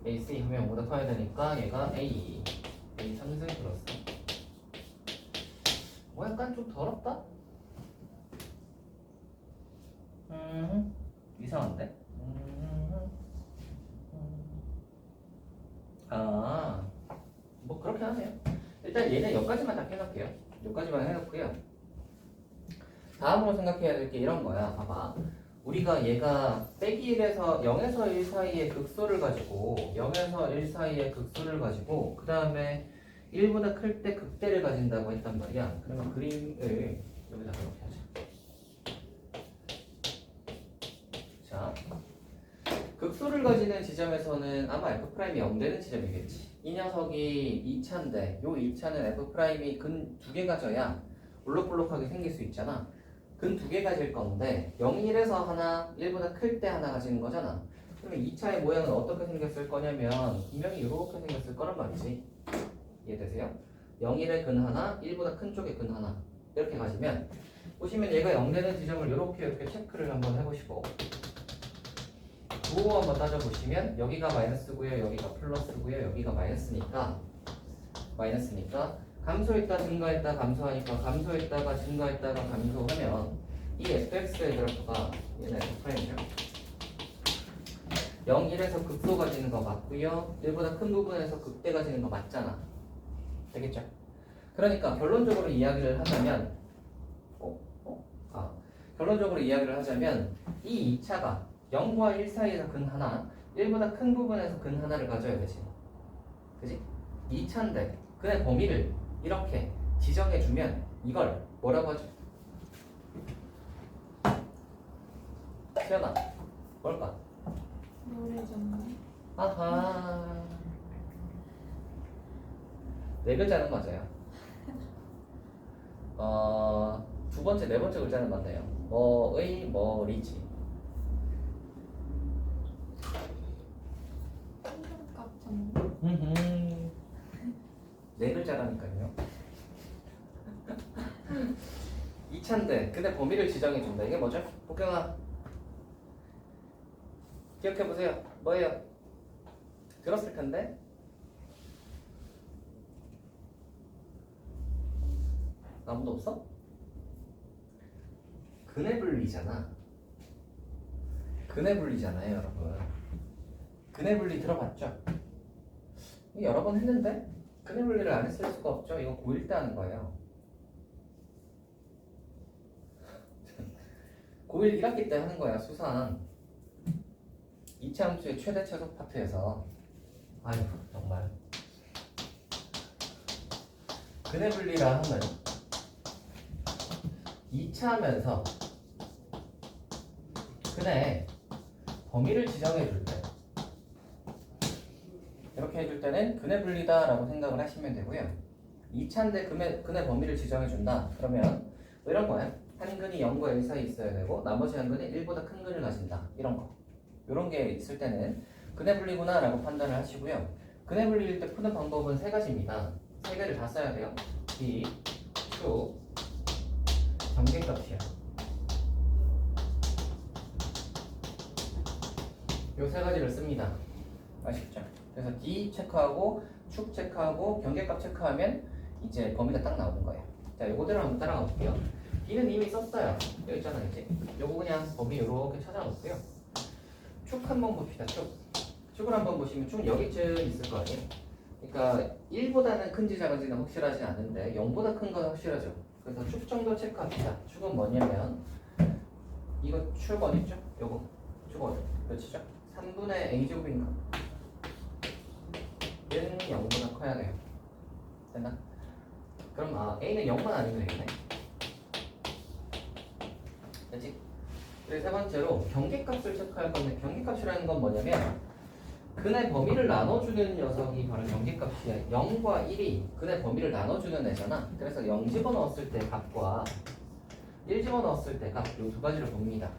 AC 하면 0보다 커야 되니까 얘가 A 상승 플러스 뭐 약간 좀 더럽다? 이상한데? 뭐 그렇게 하네요. 일단 얘는 여기까지만 딱 해놓을게요. 여기까지만 해놓고요. 다음으로 생각해야 될 게 이런 거야. 봐봐. 우리가 얘가 빼기 1에서 0에서 1 사이의 극소를 가지고 0에서 1 사이의 극소를 가지고 그 다음에 1보다 클 때 극대를 가진다고 했단 말이야. 그러면 그림을 여기다 이렇게 하자. 자, 극소를 가지는 지점에서는 아마 F'이 0되는 지점이겠지. 이 녀석이 2차인데 요 2차는 F'이 근 2개 가져야 볼록볼록하게 생길 수 있잖아. 근 2개 가질 건데 0, 1에서 하나, 1보다 클 때 하나 가지는 거잖아. 그러면 2차의 모양은 어떻게 생겼을 거냐면 분명히 이렇게 생겼을 거란 말이지. 이해되세요? 0, 1의 근 하나, 1보다 큰 쪽의 근 하나 이렇게 가지면 보시면 얘가 0되는 지점을 이렇게 체크를 한번 해보시고 구호 한번 따져보시면 여기가 마이너스고요, 여기가 플러스고요, 여기가 마이너스니까 감소했다 증가했다 감소하니까 감소했다가 증가했다가 감소하면 이 fx의 그래프가 얘는 f'이에요. 0, 1에서 극소 가지는 거 맞고요, 1보다 큰 부분에서 극대 가지는 거 맞잖아. 되겠죠? 그러니까 결론적으로 이야기를 하자면 결론적으로 이야기를 하자면 이 2차가 0과 1 사이에서 근 하나, 1보다 큰 부분에서 근 하나를 가져야 되지. 그지? 2차인데 근의 범위를 이렇게 지정해주면 이걸 뭐라고 하죠? 시연아, 뭘까? 노래잖아요. 아하. 네 글자는 맞아요. 두 번째, 네 번째 글자는 맞네요. 뭐의 뭐리지. 삼각각 정도? 네 글자라니까요. 2차인데 근데 범위를 지정해준다. 이게 뭐죠? 복경아 기억해보세요. 뭐예요? 들었을 텐데 아무도 없어? 근의 분리잖아. 근의 분리잖아요, 여러분. 근의 분리 들어봤죠? 여러 번 했는데 근의 분리를 안 했을 수가 없죠. 이거 고1 때 하는 거예요. 고1 1학기 때 하는 거야, 수상. 2차 함수의 최대 최소 파트에서. 아유, 정말. 근의 분리라 하면 2차 하면서 근의 범위를 지정해 줄 때, 이렇게 해줄 때는 근의 분리다 라고 생각을 하시면 되고요. 2차인데 근의 범위를 지정해 준다. 그러면 이런 거예요. 한 근이 0과 1 사이 있어야 되고 나머지 한 근이 1보다 큰 근을 가진다. 이런 거. 이런 게 있을 때는 근의 분리구나 라고 판단을 하시고요. 근의 분리일 때 푸는 방법은 세 가지입니다. 세 개를 다 써야 돼요. B, 축, 점개값이야. 요 세 가지를 씁니다. 아시겠죠? 그래서 D 체크하고 축 체크하고 경계값 체크하면 이제 범위가 딱 나오는 거예요. 자, 요거대로 한번 따라가 볼게요. D는 이미 썼어요. 여기 있잖아, 이제. 요거 그냥 범위 이렇게 찾아놓고요. 축 한번 봅시다. 축을 한번 보시면 축 여기쯤 있을 거 아니에요? 그러니까 1보다는 큰지 작은지는 확실하지 않은데 0보다 큰 건 확실하죠. 그래서 축 정도 체크합시다. 축은 뭐냐면 이거 축 어딨죠? 요거 축 어디? 몇이죠? 3분의 a제곱인가? 얘는 0보다 커야 돼요. 됐나? 그럼 a는 0만 아니면 되겠네. 됐지? 그리고 세 번째로 경계값을 체크할 건데 경계값이라는 건 뭐냐면 근의 범위를 나눠주는 녀석이 바로 경계값이야. 0과 1이 근의 범위를 나눠주는 애잖아. 그래서 0 집어넣었을 때 값과 1 집어넣었을 때 값 이 두 가지를 봅니다.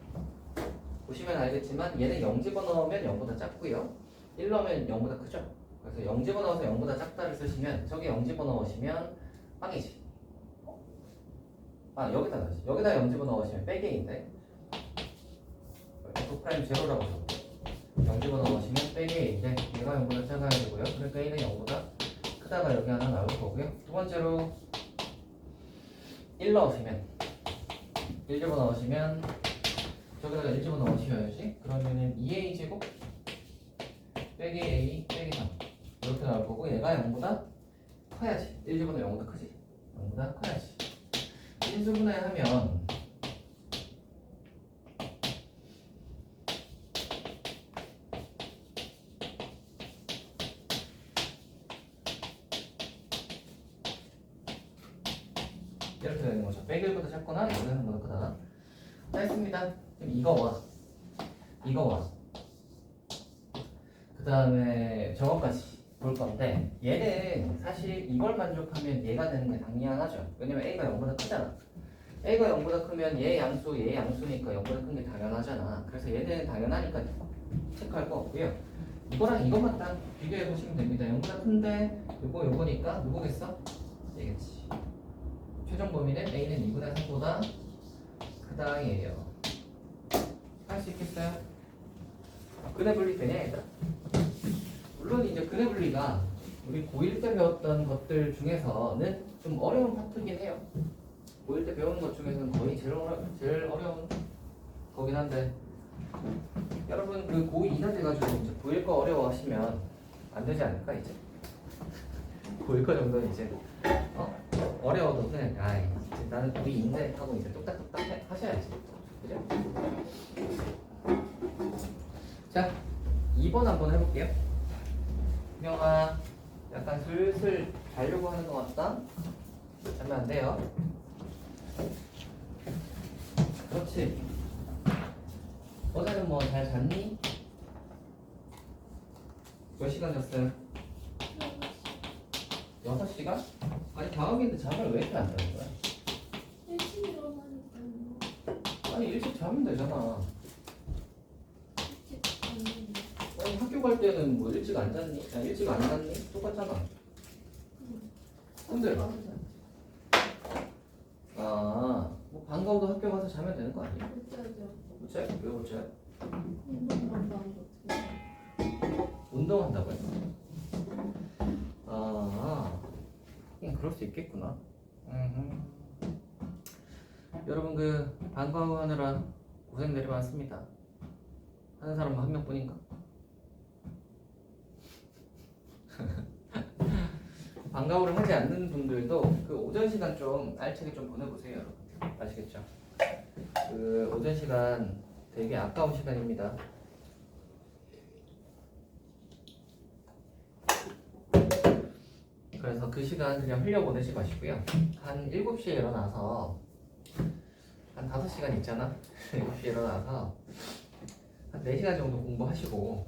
보시면 알겠지만 얘는 0 집어넣으면 0보다 작고요. 1 넣으면 0보다 크죠. 그래서 0 집어넣어서 0보다 작다를 쓰시면 저기 0 집어넣으시면 빵이지. 여기다 넣으시. 여기다 0 집어넣으시면 빼기인데 F' 제로라고 적을게요. 0 집어넣으시면 빼기 A인데 얘가 0보다 작아야 되고요. 그러니까 A는 0보다 크다가 여기 하나 나올 거고요. 두 번째로 1 넣으시면 1 집어넣으시면 저기다가 1 집어넣으셔야지. 그러면은 2A 제곱 빼기 A 빼기 3 이렇게 나올 거고 얘가 0보다 커야지. 1 집어넣으면 0보다 크지. 0보다 커야지. 인수분해 하면 이렇게 되는 거죠. 100일보다 작거나 0에서보다 크다. 자, 했습니다. 그럼 이거와 그 다음에 저거까지 볼 건데 얘는 사실 이걸 만족하면 얘가 되는 게 당연하죠. 왜냐면 A가 0보다 크잖아. A가 0보다 크면 얘 양수니까 0보다 큰 게 당연하잖아. 그래서 얘는 당연하니까 체크할 거 없고요. 이거랑 이것만 딱 비교해 보시면 됩니다. 0보다 큰데 요거니까 누구겠어? 얘겠지. 최종 범위는 A는 2분의 3보다 크다이에요. 할 수 있겠어요? 근해 분리 되냐 얘들아? 물론 이제 근해 분리가 우리 고1 때 배웠던 것들 중에서는 좀 어려운 파트긴 해요. 고1 때 배우는 것 중에서는 거의 제일 어려운 거긴 한데 여러분 그 고2 이사 돼가지고 이제 고1 거 어려워하시면 안 되지 않을까 이제? 고1 거 정도는 이제 어려워도 그냥 아이 이제 나는 고2인데 하고 이제 뚝딱뚝딱 하셔야지. 그죠? 자 2번 한번 해볼게요. 명아 약간 슬슬 자려고 하는 것 같다? 자면 안 돼요. 그렇지. 어제는 뭐 잘 잤니? 몇 시간 잤어요? 6시간? 아니 방학인데 잠을 왜 이렇게 안 자는 거야? 일찍 일어나니까요. 아니 일찍 자면 되잖아. 일찍 잤는데. 아니 학교 갈 때는 뭐 일찍 안 잤니? 아니 일찍 안 잤니? 똑같잖아. 근데 뭐 방과후도 학교 가서 자면 되는 거 아니야? 못 자죠. 못 자요? 왜 못 자요? 운동 안 하는데 어떻게 해요? 운동한다고요? 그냥 그럴 수 있겠구나. 여러분 그 방과후 하느라 고생들이 많습니다. 하는 사람은 한 명뿐인가? 방과후를 하지 않는 분들도 그 오전 시간 좀 알차게 좀 보내보세요, 여러분. 아시겠죠? 그 오전 시간 되게 아까운 시간입니다. 그래서 그 시간 그냥 흘려보내지 마시고요. 한 7시에 일어나서 한 5시간 있잖아. 7시에 일어나서 한 4시간 정도 공부하시고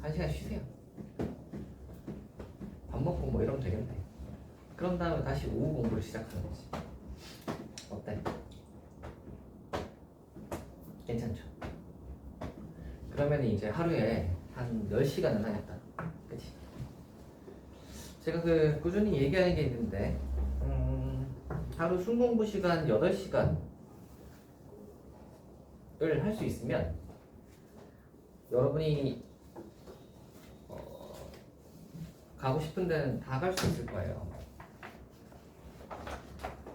1시간 쉬세요. 밥 먹고 뭐 이러면 되겠네. 그런 다음에 다시 오후 공부를 시작하는 거지. 어때? 괜찮죠? 그러면 이제 하루에 한 10시간은 하겠다. 그치? 제가 그 꾸준히 얘기하는 게 있는데 하루 순공부 시간 8시간을 할 수 있으면 여러분이 가고 싶은 데는 다 갈 수 있을 거예요.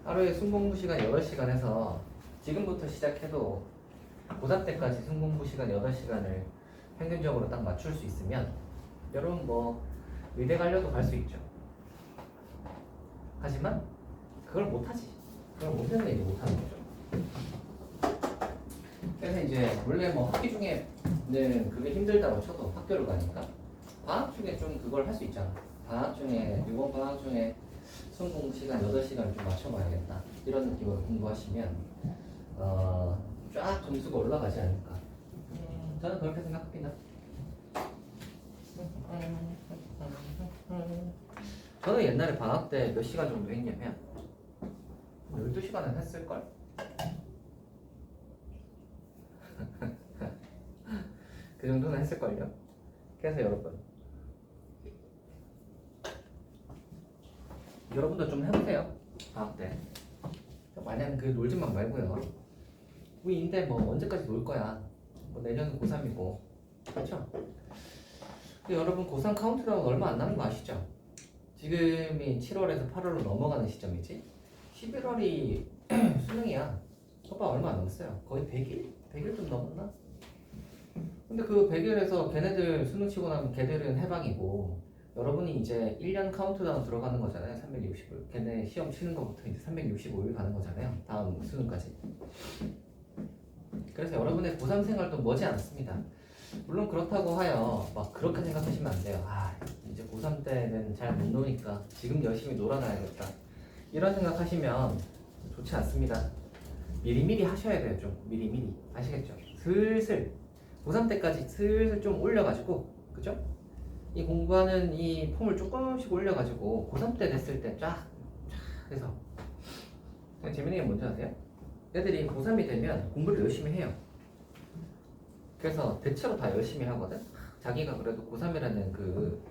하루에 순공부 시간 8시간 해서 지금부터 시작해도 고3 때까지 순공부 시간 8시간을 평균적으로 딱 맞출 수 있으면 여러분 뭐 의대 가려도 갈 수 있죠. 하지만 그걸 못하지. 그걸 못하면 이제 못하는 거죠. 그래서 이제 원래 뭐 학기 중에는 그게 힘들다고 쳐도 학교를 가니까 방학 중에 좀 그걸 할 수 있잖아. 방학 중에 이번 방학 중에 순공부 시간 8시간을 좀 맞춰봐야겠다. 이런 느낌으로 공부하시면 쫙 점수가 올라가지 않을까. 저는 그렇게 생각합니다. 저는 옛날에 방학 때 몇 시간 정도 했냐면 12시간은 했을걸? 그 정도는 했을걸요. 그래서 여러분도 좀 해보세요. 방학 때 만약 그 놀지만 말고요. 우리인데 뭐 언제까지 놀 거야. 뭐 내년은 고3이고 그렇죠? 근데 여러분 고3 카운트다운 얼마 안 남은 거 아시죠? 지금이 7월에서 8월로 넘어가는 시점이지 11월이 수능이야. 오빠 얼마 안 남았어요. 거의 100일? 100일 좀 넘었나? 근데 그 100일에서 걔네들 수능 치고 나면 걔들은 해방이고 여러분이 이제 1년 카운트다운 들어가는 거잖아요. 360일. 걔네 시험 치는 거부터 이제 365일 가는 거잖아요. 다음 수능까지. 그래서 여러분의 고3 생활도 머지 않습니다. 물론 그렇다고 하여 막 그렇게 생각하시면 안 돼요. 이제 고3 때는 잘 못 노니까 지금 열심히 놀아놔야겠다. 이런 생각하시면 좋지 않습니다. 미리미리 하셔야 돼요. 좀 미리미리 아시겠죠? 슬슬 고3 때까지 슬슬 좀 올려가지고 그죠? 이 공부하는 이 폼을 조금씩 올려가지고 고3 때 됐을 때 쫙 해서 재밌는 게 뭔지 아세요? 애들이 고3이 되면 공부를 열심히 해요. 그래서 대체로 다 열심히 하거든. 자기가 그래도 고3이라는 그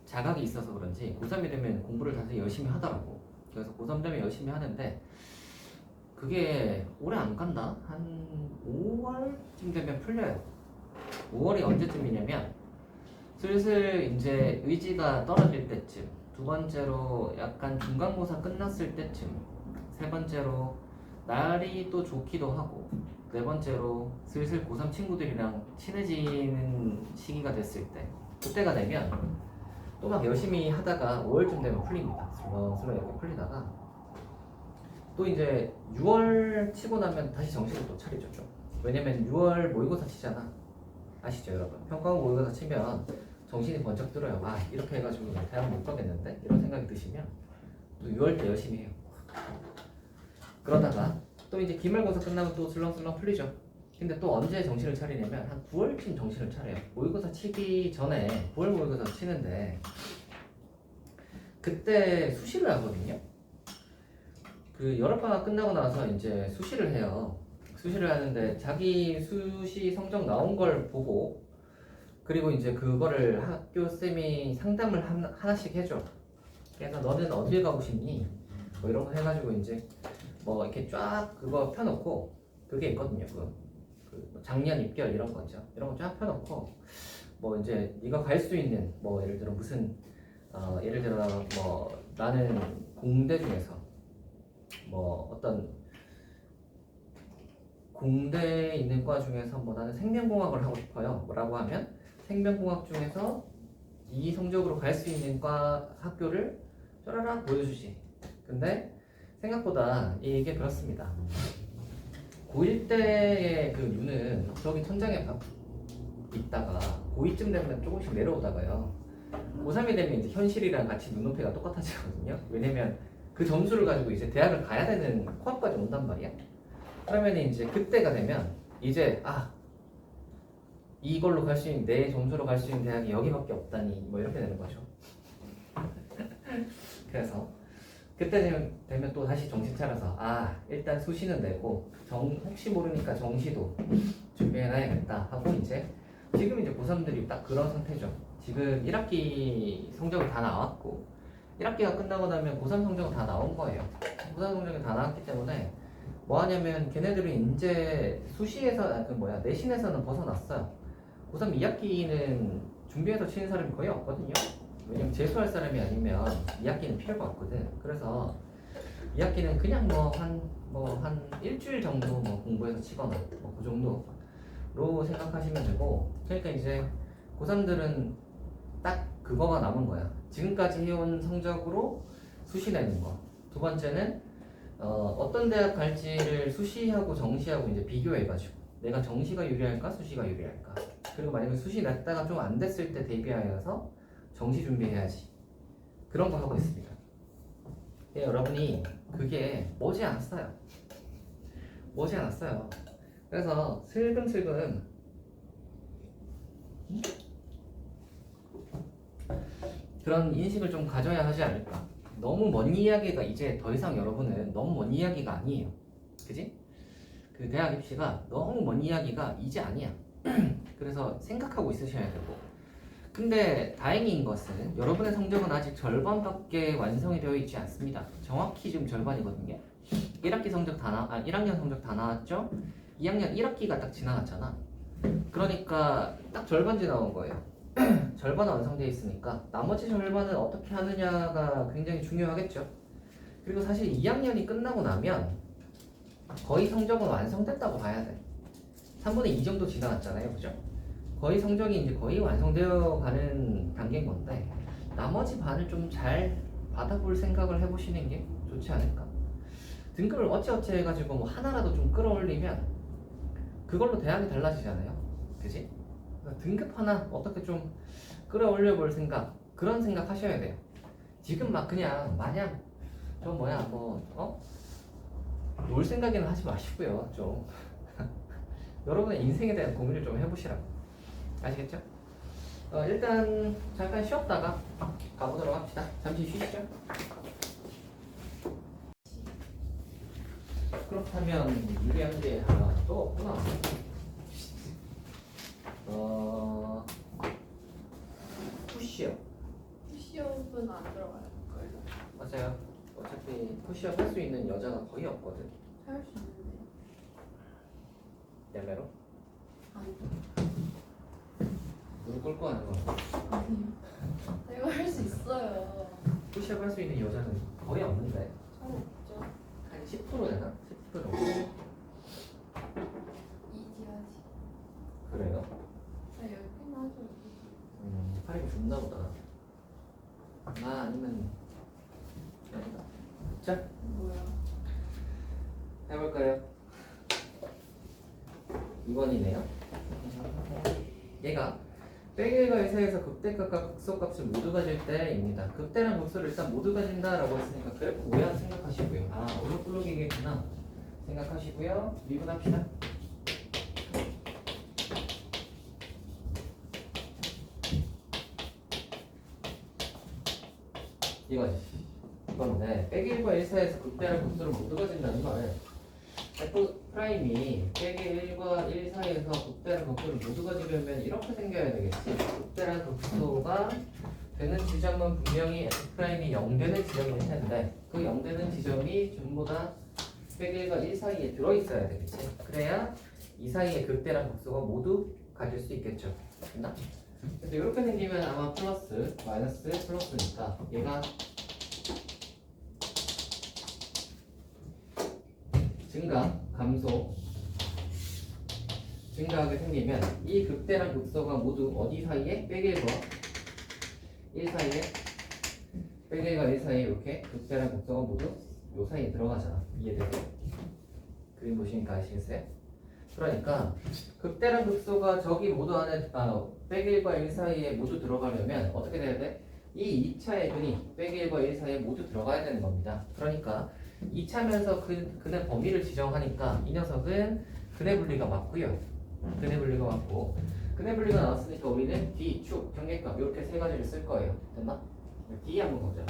자각이 있어서 그런지 고3이 되면 공부를 다시 열심히 하더라고. 그래서 고3 되면 열심히 하는데 그게 오래 안 간다. 한 5월쯤 되면 풀려요. 5월이 언제쯤이냐면 슬슬 이제 의지가 떨어질 때쯤, 두 번째로 약간 중간고사 끝났을 때쯤, 세 번째로 날이 또 좋기도 하고, 네 번째로 슬슬 고3 친구들이랑 친해지는 시기가 됐을 때, 그때가 되면 또 막 열심히 하다가 5월쯤 되면 풀립니다. 슬렁슬렁 이렇게 풀리다가 또 이제 6월 치고 나면 다시 정신을 또 차리죠. 좀. 왜냐면 6월 모의고사 치잖아. 아시죠 여러분? 평가원 모의고사 치면 정신이 번쩍 들어요. 아 이렇게 해가지고 대학 못 가겠는데? 이런 생각이 드시면 또 6월 때 열심히 해요. 그러다가 또 이제 기말고사 끝나면 또 슬렁슬렁 풀리죠. 근데 또 언제 정신을 차리냐면 한 9월쯤 정신을 차려요. 모의고사 치기 전에 9월 모의고사 치는데 그때 수시를 하거든요. 그 여름방학 끝나고 나서 이제 수시를 해요. 수시를 하는데 자기 수시 성적 나온 걸 보고 그리고 이제 그거를 학교 쌤이 상담을 하나씩 해줘. 그래서 너는 어딜 가고 싶니? 뭐 이런 거 해가지고 이제 뭐 이렇게 쫙 그거 펴놓고 그게 있거든요. 그 작년 입결 이런 거죠. 이런 거 쫙 펴놓고 뭐 이제 네가 갈 수 있는 뭐 예를 들어 무슨 예를 들어 뭐 나는 공대 중에서 뭐 어떤 공대에 있는 과 중에서 뭐 나는 생명공학을 하고 싶어요 라고 하면 생명공학 중에서 이 성적으로 갈 수 있는 과 학교를 쩌라락 보여주지. 근데 생각보다 이게 그렇습니다. 고1 때의 그 유는 저기 천장에 있다가 고2쯤 되면 조금씩 내려오다가요. 고3이 되면 이제 현실이랑 같이 눈높이가 똑같아지거든요. 왜냐면 그 점수를 가지고 이제 대학을 가야 되는 코앞까지 온단 말이야. 그러면 이제 그때가 되면 이제 이걸로 갈 수 있는 내 점수로 갈 수 있는 대학이 여기밖에 없다니 뭐 이렇게 되는 거죠. 그래서 그때 되면 또 다시 정신 차려서 일단 수시는 내고 혹시 모르니까 정시도 준비해놔야겠다 하고 이제 지금 이제 고3들이 딱 그런 상태죠. 지금 1학기 성적을 다 나왔고 1학기가 끝나고 나면 고3 성적은 다 나온 거예요. 고3 성적이 다 나왔기 때문에 뭐 하냐면 걔네들은 이제 수시에서 내신에서는 벗어났어요. 고3 2학기는 준비해서 치는 사람이 거의 없거든요. 왜냐면 재수할 사람이 아니면 2학기는 필요가 없거든. 그래서 2학기는 그냥 한 일주일 정도 뭐 공부해서 치거나 뭐 그 정도로 생각하시면 되고, 그러니까 이제 고3들은 딱 그거가 남은 거야. 지금까지 해온 성적으로 수시 내는 거. 두 번째는 어떤 대학 갈지를 수시하고 정시하고 이제 비교해가지고 내가 정시가 유리할까 수시가 유리할까. 그리고 만약에 수시 냈다가 좀 안 됐을 때 대비하여서 정시 준비해야지. 그런 거 하고 있습니다. 예, 여러분이 그게 머지않았어요. 머지않았어요. 그래서 슬금슬금 그런 인식을 좀 가져야 하지 않을까. 너무 먼 이야기가 이제 더 이상 여러분은 너무 먼 이야기가 아니에요. 그지? 그 대학 입시가 너무 먼 이야기가 이제 아니야. 그래서 생각하고 있으셔야 되고. 근데 다행인 것은 여러분의 성적은 아직 절반밖에 완성이 되어 있지 않습니다. 정확히 지금 절반이거든요. 1학기 성적 1학년 성적 다 나왔죠? 2학년 1학기가 딱 지나갔잖아. 그러니까 딱 절반 지나온 거예요. 절반은 완성되어 있으니까 나머지 절반은 어떻게 하느냐가 굉장히 중요하겠죠. 그리고 사실 2학년이 끝나고 나면 거의 성적은 완성됐다고 봐야 돼. 3분의 2 정도 지나갔잖아요. 그죠? 거의 성적이 이제 거의 완성되어 가는 단계인 건데 나머지 반을 좀 잘 받아볼 생각을 해보시는 게 좋지 않을까. 등급을 어찌어찌 해가지고 뭐 하나라도 좀 끌어올리면 그걸로 대학이 달라지잖아요. 그지? 등급 하나 어떻게 좀 끌어올려 볼 생각, 그런 생각 하셔야 돼요. 지금 막 그냥 마냥 좀 뭐야 놀 생각에는 하지 마시고요. 좀 여러분의 인생에 대한 고민을 좀 해보시라고. 아시겠죠? 일단 잠깐 쉬었다가 가보도록 합시다. 잠시 쉬시죠. 그렇다면 유리한 게 하나 또 없구나. 푸시업. 푸시업은 안 들어가요. 맞아요. 어차피 푸시업 할 수 있는 여자가 거의 없거든. 할 수 있는데. 야매로 아니. 무릎 꿇고 하는 거. 아니요. 내가 할 수 있어요. 푸시업 할 수 있는 여자는 거의 없는데. 잘 없죠. 한 10%잖아. 10% 정도. 이지하지. 그래요? 아, 여긴 하죠. 팔이 좋나 보다. 아니면 아니다. 자, 뭐야? 해볼까요? 2번이네요. 얘가 빼기과 회사에서 극대값과 극소값을 모두 가질 때입니다. 극대랑 극소를 일단 모두 가진다라고 했으니까 그래프 모양 생각하시고요. 얼룩블록이겠구나 생각하시고요. 미분합시다. 이거지. 이건데 빼기1과 1 사이에서 극대랑 극소를 모두 가진다는 말은 F 프라임이 빼기 1과 1 사이에서 극대랑 극소를 모두 가지려면 이렇게 생겨야 되겠지. 극대랑 극소가 되는 지점은 분명히 F 프라임이 0되는 지점일 텐데 그 0되는 지점이 전부 다 빼기 1과 1 사이에 들어있어야 되겠지. 그래야 이 사이에 극대랑 극소가 모두 가질 수 있겠죠. 됐나? 그래서 이렇게 생기면 아마 플러스, 마이너스, 플러스니까 얘가 증가, 감소, 증가하게 생기면 이 극대랑 극소가 모두 어디 사이에? 빼기 1과 1 사이에 빼기 1과 1 사이에 이렇게 극대랑 극소가 모두 요 사이에 들어가잖아. 이해되세요? 그림 보시니까 아시겠어요? 그러니까 극대랑 극소가 저기 모두 안에 빼기 1과 1 사이에 모두 들어가려면 어떻게 돼야 돼? 이 2차의 근이 빼기 1과 1 사이에 모두 들어가야 되는 겁니다. 그러니까 2차면서 근의 범위를 지정하니까 이 녀석은 근의 분리가 맞고요. 근의 분리가 맞고 근의 분리가 나왔으니까 우리는 D, 축, 경계값 이렇게 세 가지를 쓸 거예요. 됐나? D 한번 보자.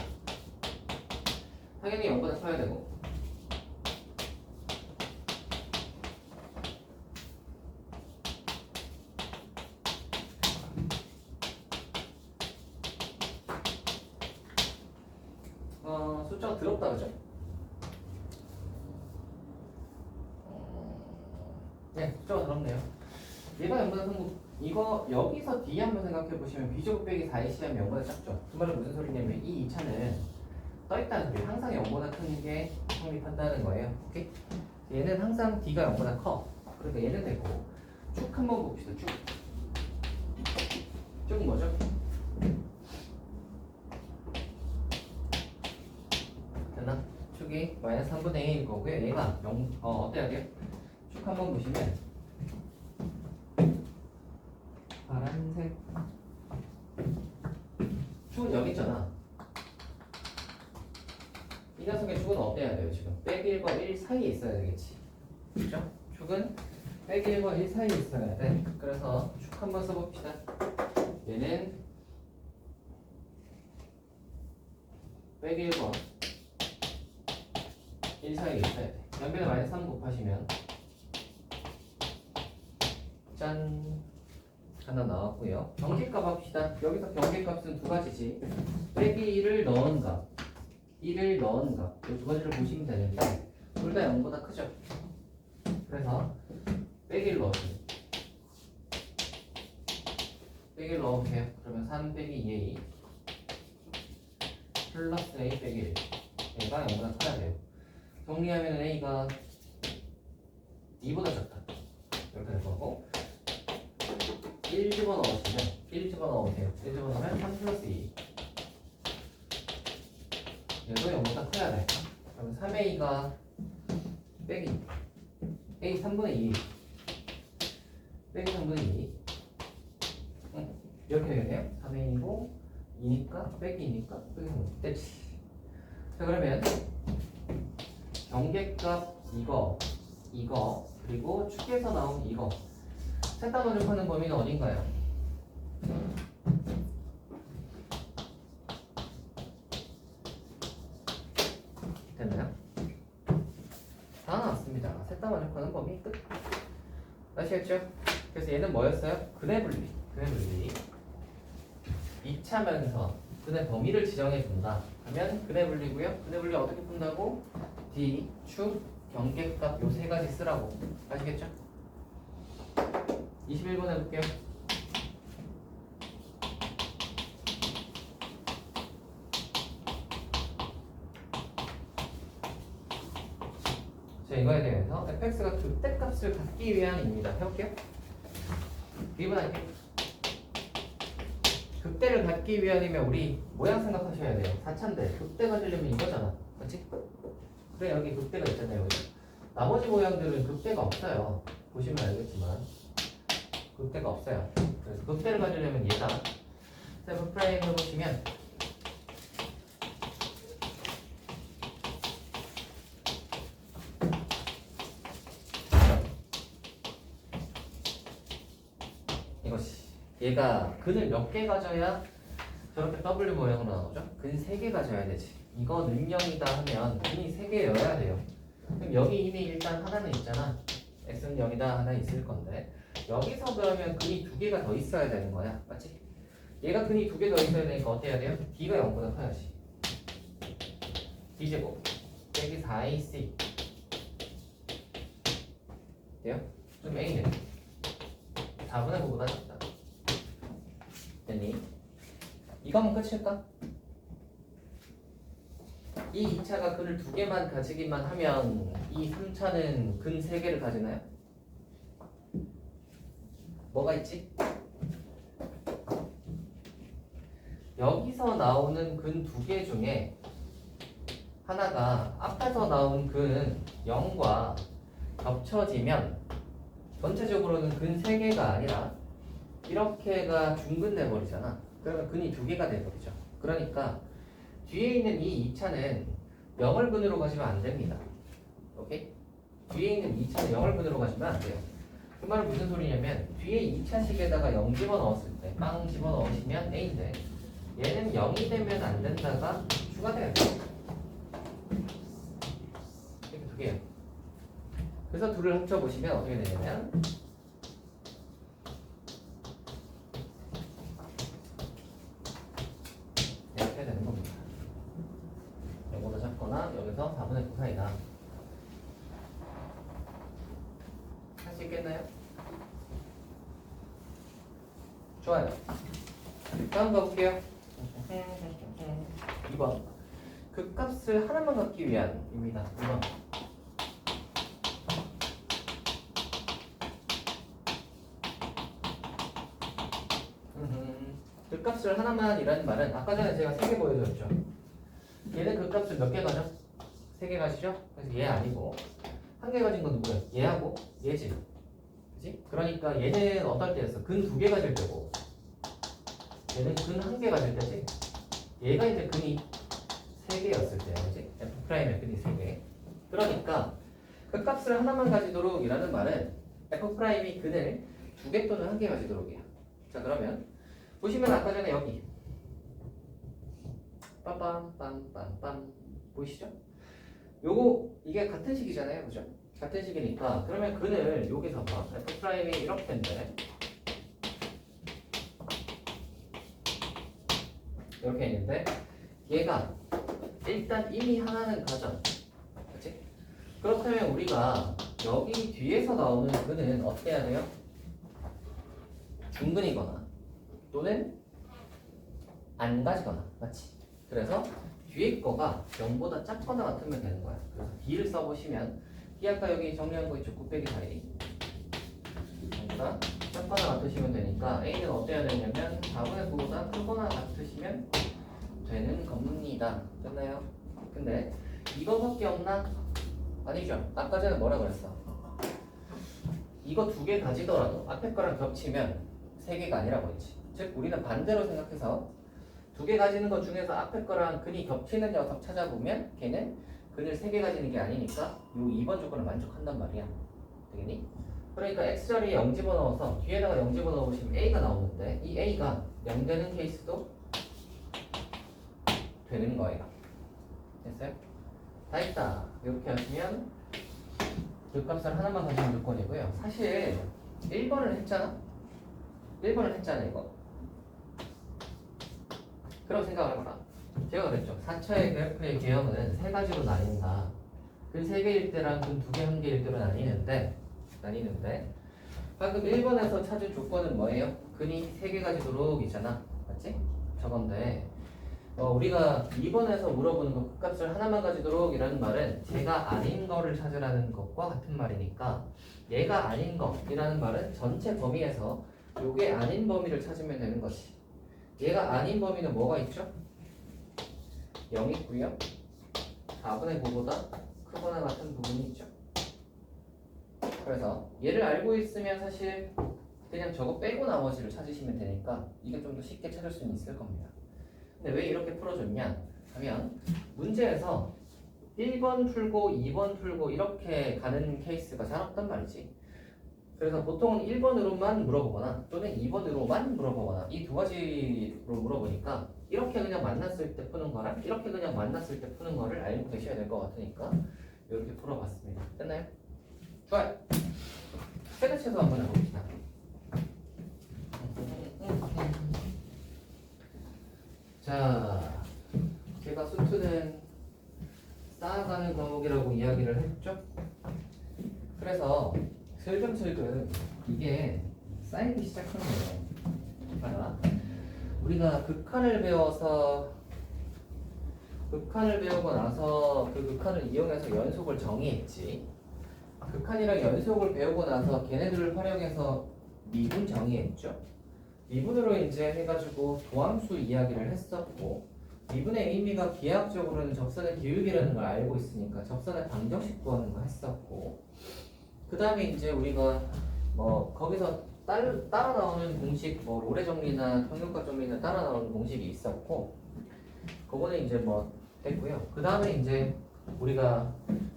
당연히 0보다 커야 되고 숫자가 더럽다 그죠? 네, 숫자가 더럽네요. 얘가 0보다 성국 이거 여기서 D 한번 생각해 보시면 B제곱 빼기 4의 시하면 0보다 작죠. 그 말은 무슨 소리냐면 이 2차는 떠있다는 소리 항상 0보다 큰 게 성립한다는 거예요. 오케이? 얘는 항상 D가 0보다 커. 그러니까 얘는 되고 쭉 한번 봅시다. 쭉. 쭉은 뭐죠? 됐나? 축이 마이너스 3분의 1일 거고요. 얘가 어때야 돼요? 축 한번 보시면 파란색 축은 여기 있잖아. 이 녀석의 축은 어때야 돼요? 지금 빼기 1과 1 사이에 있어야 되겠지. 그렇죠? 축은 빼기 1과 1 사이에 있어야 돼. 그래서 축 한번 써봅시다. 얘는 빼기 1과 1 사이에 있어야 돼. 연변에 마이너스 3 곱하시면 짠 하나 나왔고요. 경계값 합시다. 여기서 경계값은 두 가지지. 빼기 1을 넣은 값, 1을 넣은 값. 이 두 가지를 보시면 되는데 둘 다 0보다 크죠. 그래서 빼기를 넣으세요. 빼기를 넣으세요. 그러면 3 빼기 2a 플러스 a 빼기 1. 얘가 0보다 커야 돼요. 정리하면 a가 2보다 작다. 이렇게 될 거고 1 집어넣으시면 1 집어넣으세요. 1 집어넣으면 3 플러스 2. 얘도 0보다 커야 돼. 그럼 3a가 빼기 a 3분의 2 빼기 3분의 2 이렇게 되겠네요. 3a이고 2니까 빼기 2니까 빼기 3. 됐지. 자 그러면 경계값 이거 그리고 축에서 나온 이거 셋 다 만족하는 범위는 어딘가요? 됐나요? 다 나왔습니다. 셋 다 만족하는 범위 끝. 아시겠죠? 그래서 얘는 뭐였어요? 근의 분리. 2차면서 근의 범위를 지정해 준다 하면 근의 분리고요. 근의 분리 어떻게 푼다고? D, 축, 경계값 요 세 가지 쓰라고. 아시겠죠? 21번 해볼게요. 자 이거에 대해서 fx가 극대값을 갖기 위함입니다. 해볼게요. 비분할게요. 극대를 갖기 위함이면 우리 모양 생각하셔야 돼요. 4차인데 극대 가지려면 이거잖아. 그렇지? 그래 여기 극대가 있잖아요. 여기. 나머지 모양들은 극대가 없어요. 보시면 알겠지만 극대가 없어요. 그래서 극대를 가지려면 얘다. 세븐 프라임 해보시면 이것이 얘가 근을 몇 개 가져야 저렇게 W 모양으로 나오죠? 근 3개 가져야 되지. 이거 능령이다 하면 근이 3개여야 돼요. 그럼 여기 이미 일단 하나는 있잖아. x는 0이다 하나 있을 건데 여기서 그러면 근이 2개가 더 있어야 되는 거야. 맞지? 얘가 근이 2개 더 있어야 되니까 어떻게 해야 돼요? d가 0보다 커야지. d제곱 빼기 4ac 돼요? 그럼 a는 4분의 9보다 작다. 됐니? 이거면 끝일까? 이 2차가 근을 2개만 가지기만 하면 이 3차는 근 3개를 가지나요? 뭐가 있지? 여기서 나오는 근 2개 중에 하나가 앞에서 나온 근 0과 겹쳐지면 전체적으로는 근 3개가 아니라 이렇게가 중근 돼버리잖아. 그러면 근이 2개가 돼버리죠. 그러니까 뒤에 있는 이 2차는 0을 근으로 가시면 안 됩니다. 오케이? 뒤에 있는 2차는 0을 근으로 가시면 안 돼요. 그 말은 무슨 소리냐면 뒤에 2차식에다가 0 집어넣었을 때 빵 집어넣으시면 A인데 얘는 0이 되면 안 된다가 추가돼야 돼요. 이렇게 2개예요. 그래서 둘을 합쳐보시면 어떻게 되냐면 이렇게 되는 겁니다. 0보다 작거나 여기서 4분의 9 사이다. 할 수 있겠나요? 좋아요. 다음 가볼게요. 2번. 그 값을 하나만 갖기 위한입니다. 2번. 그 값을 하나만이라는 말은 아까 전에 제가 3개 보여드렸죠. 얘는 그 값을 몇 개 가져? 3개 가시죠? 그래서 얘 아니고 한 개 가진 건 누구야? 얘하고 얘지. 그치? 그러니까 얘는 어떨 때였어? 근 2개 가질 때고 얘는 근 1개 가질 때지. 얘가 이제 근이 3개였을 때야. 그치? F'의 근이 3개. 그러니까 그 값을 하나만 가지도록 이라는 말은 F'이 근을 2개 또는 1개 가지도록이야. 자 그러면 보시면 아까 전에 여기 빰빰빰빰빰 보이시죠? 요거 이게 같은 식이잖아요, 그죠? 같은 식이니까 그러면 근을 여기서 봐. F'이 이렇게인데 이렇게 있는데 얘가 일단 이미 하나는 가져, 그렇지? 그렇다면 우리가 여기 뒤에서 나오는 근은 어떻게 해야 돼요? 중근이거나 또는 안 가지거나, 맞지? 그래서 뒤에 거가 0보다 작거나 같으면 되는 거야. 그래서 D를 써보시면 D 아까 여기 정리한 거 있죠? 9 빼기 4이 0보다 작거나 같으시면 되니까 A는 어때야 되냐면 4분의 9보다 크거나 같으시면 되는 겁니다. 됐나요? 근데 이거밖에 없나? 아니죠. 아까 전에 뭐라 그랬어? 이거 2개 가지더라도 앞에 거랑 겹치면 3개가 아니라고 했지. 즉 우리는 반대로 생각해서 두 개 가지는 것 중에서 앞에 거랑 근이 겹치는 녀석 찾아보면 걔는 근을 세 개 가지는 게 아니니까 요 2번 조건을 만족한단 말이야. 되겠니? 그러니까 x자리에 0 집어넣어서 뒤에다가 0 집어넣으시면 a가 나오는데 이 a가 0 되는 케이스도 되는 거예요. 됐어요? 다 했다. 이렇게 하시면 그 값을 하나만 가지면 조건이고요. 사실 1번을 했잖아? 1번을 했잖아 이거. 그럼 생각을 해봐라. 제가 그랬죠. 4차의 그래프의 개형은 세 가지로 나뉜다. 근 3개일 때랑 근 2개, 1개일 때로 나뉘는데 방금 1번에서 찾은 조건은 뭐예요? 근이 3개 가지도록 있잖아. 맞지? 저건데 우리가 2번에서 물어보는 거 값을 하나만 가지도록 이라는 말은 제가 아닌 거를 찾으라는 것과 같은 말이니까 얘가 아닌 거이라는 말은 전체 범위에서 요게 아닌 범위를 찾으면 되는 거지. 얘가 아닌 범위는 뭐가 있죠? 0 있고요. 4분의 9보다 크거나 같은 부분이 있죠. 그래서 얘를 알고 있으면 사실 그냥 저거 빼고 나머지를 찾으시면 되니까 이게 좀 더 쉽게 찾을 수는 있을 겁니다. 근데 왜 이렇게 풀어줬냐 하면 문제에서 1번 풀고 2번 풀고 이렇게 가는 케이스가 잘 없단 말이지. 그래서 보통은 1번으로만 물어보거나 또는 2번으로만 물어보거나 이 두 가지로 물어보니까 이렇게 그냥 만났을 때 푸는 거랑 이렇게 그냥 만났을 때 푸는 거를 알고 계셔야 될 것 같으니까 이렇게 풀어봤습니다. 됐나요? 좋아요. 최대치도 한번 해봅시다. 자, 제가 수투는 쌓아가는 과목이라고 이야기를 했죠? 그래서 슬금슬금 이게 쌓이기 시작하는 거예요. 봐라. 우리가 극한을 배우고 나서 그 극한을 이용해서 연속을 정의했지. 극한이랑 연속을 배우고 나서 걔네들을 활용해서 미분 정의했죠. 미분으로 이제 해가지고 도함수 이야기를 했었고 미분의 의미가 기하학적으로는 접선의 기울기라는 걸 알고 있으니까 접선의 방정식 구하는 거 했었고 그 다음에 이제 우리가 뭐 거기서 따라 나오는 공식 뭐 로레 정리나 평균값 정리나 따라 나오는 공식이 있었고 그거는 이제 뭐 됐고요. 그 다음에 이제 우리가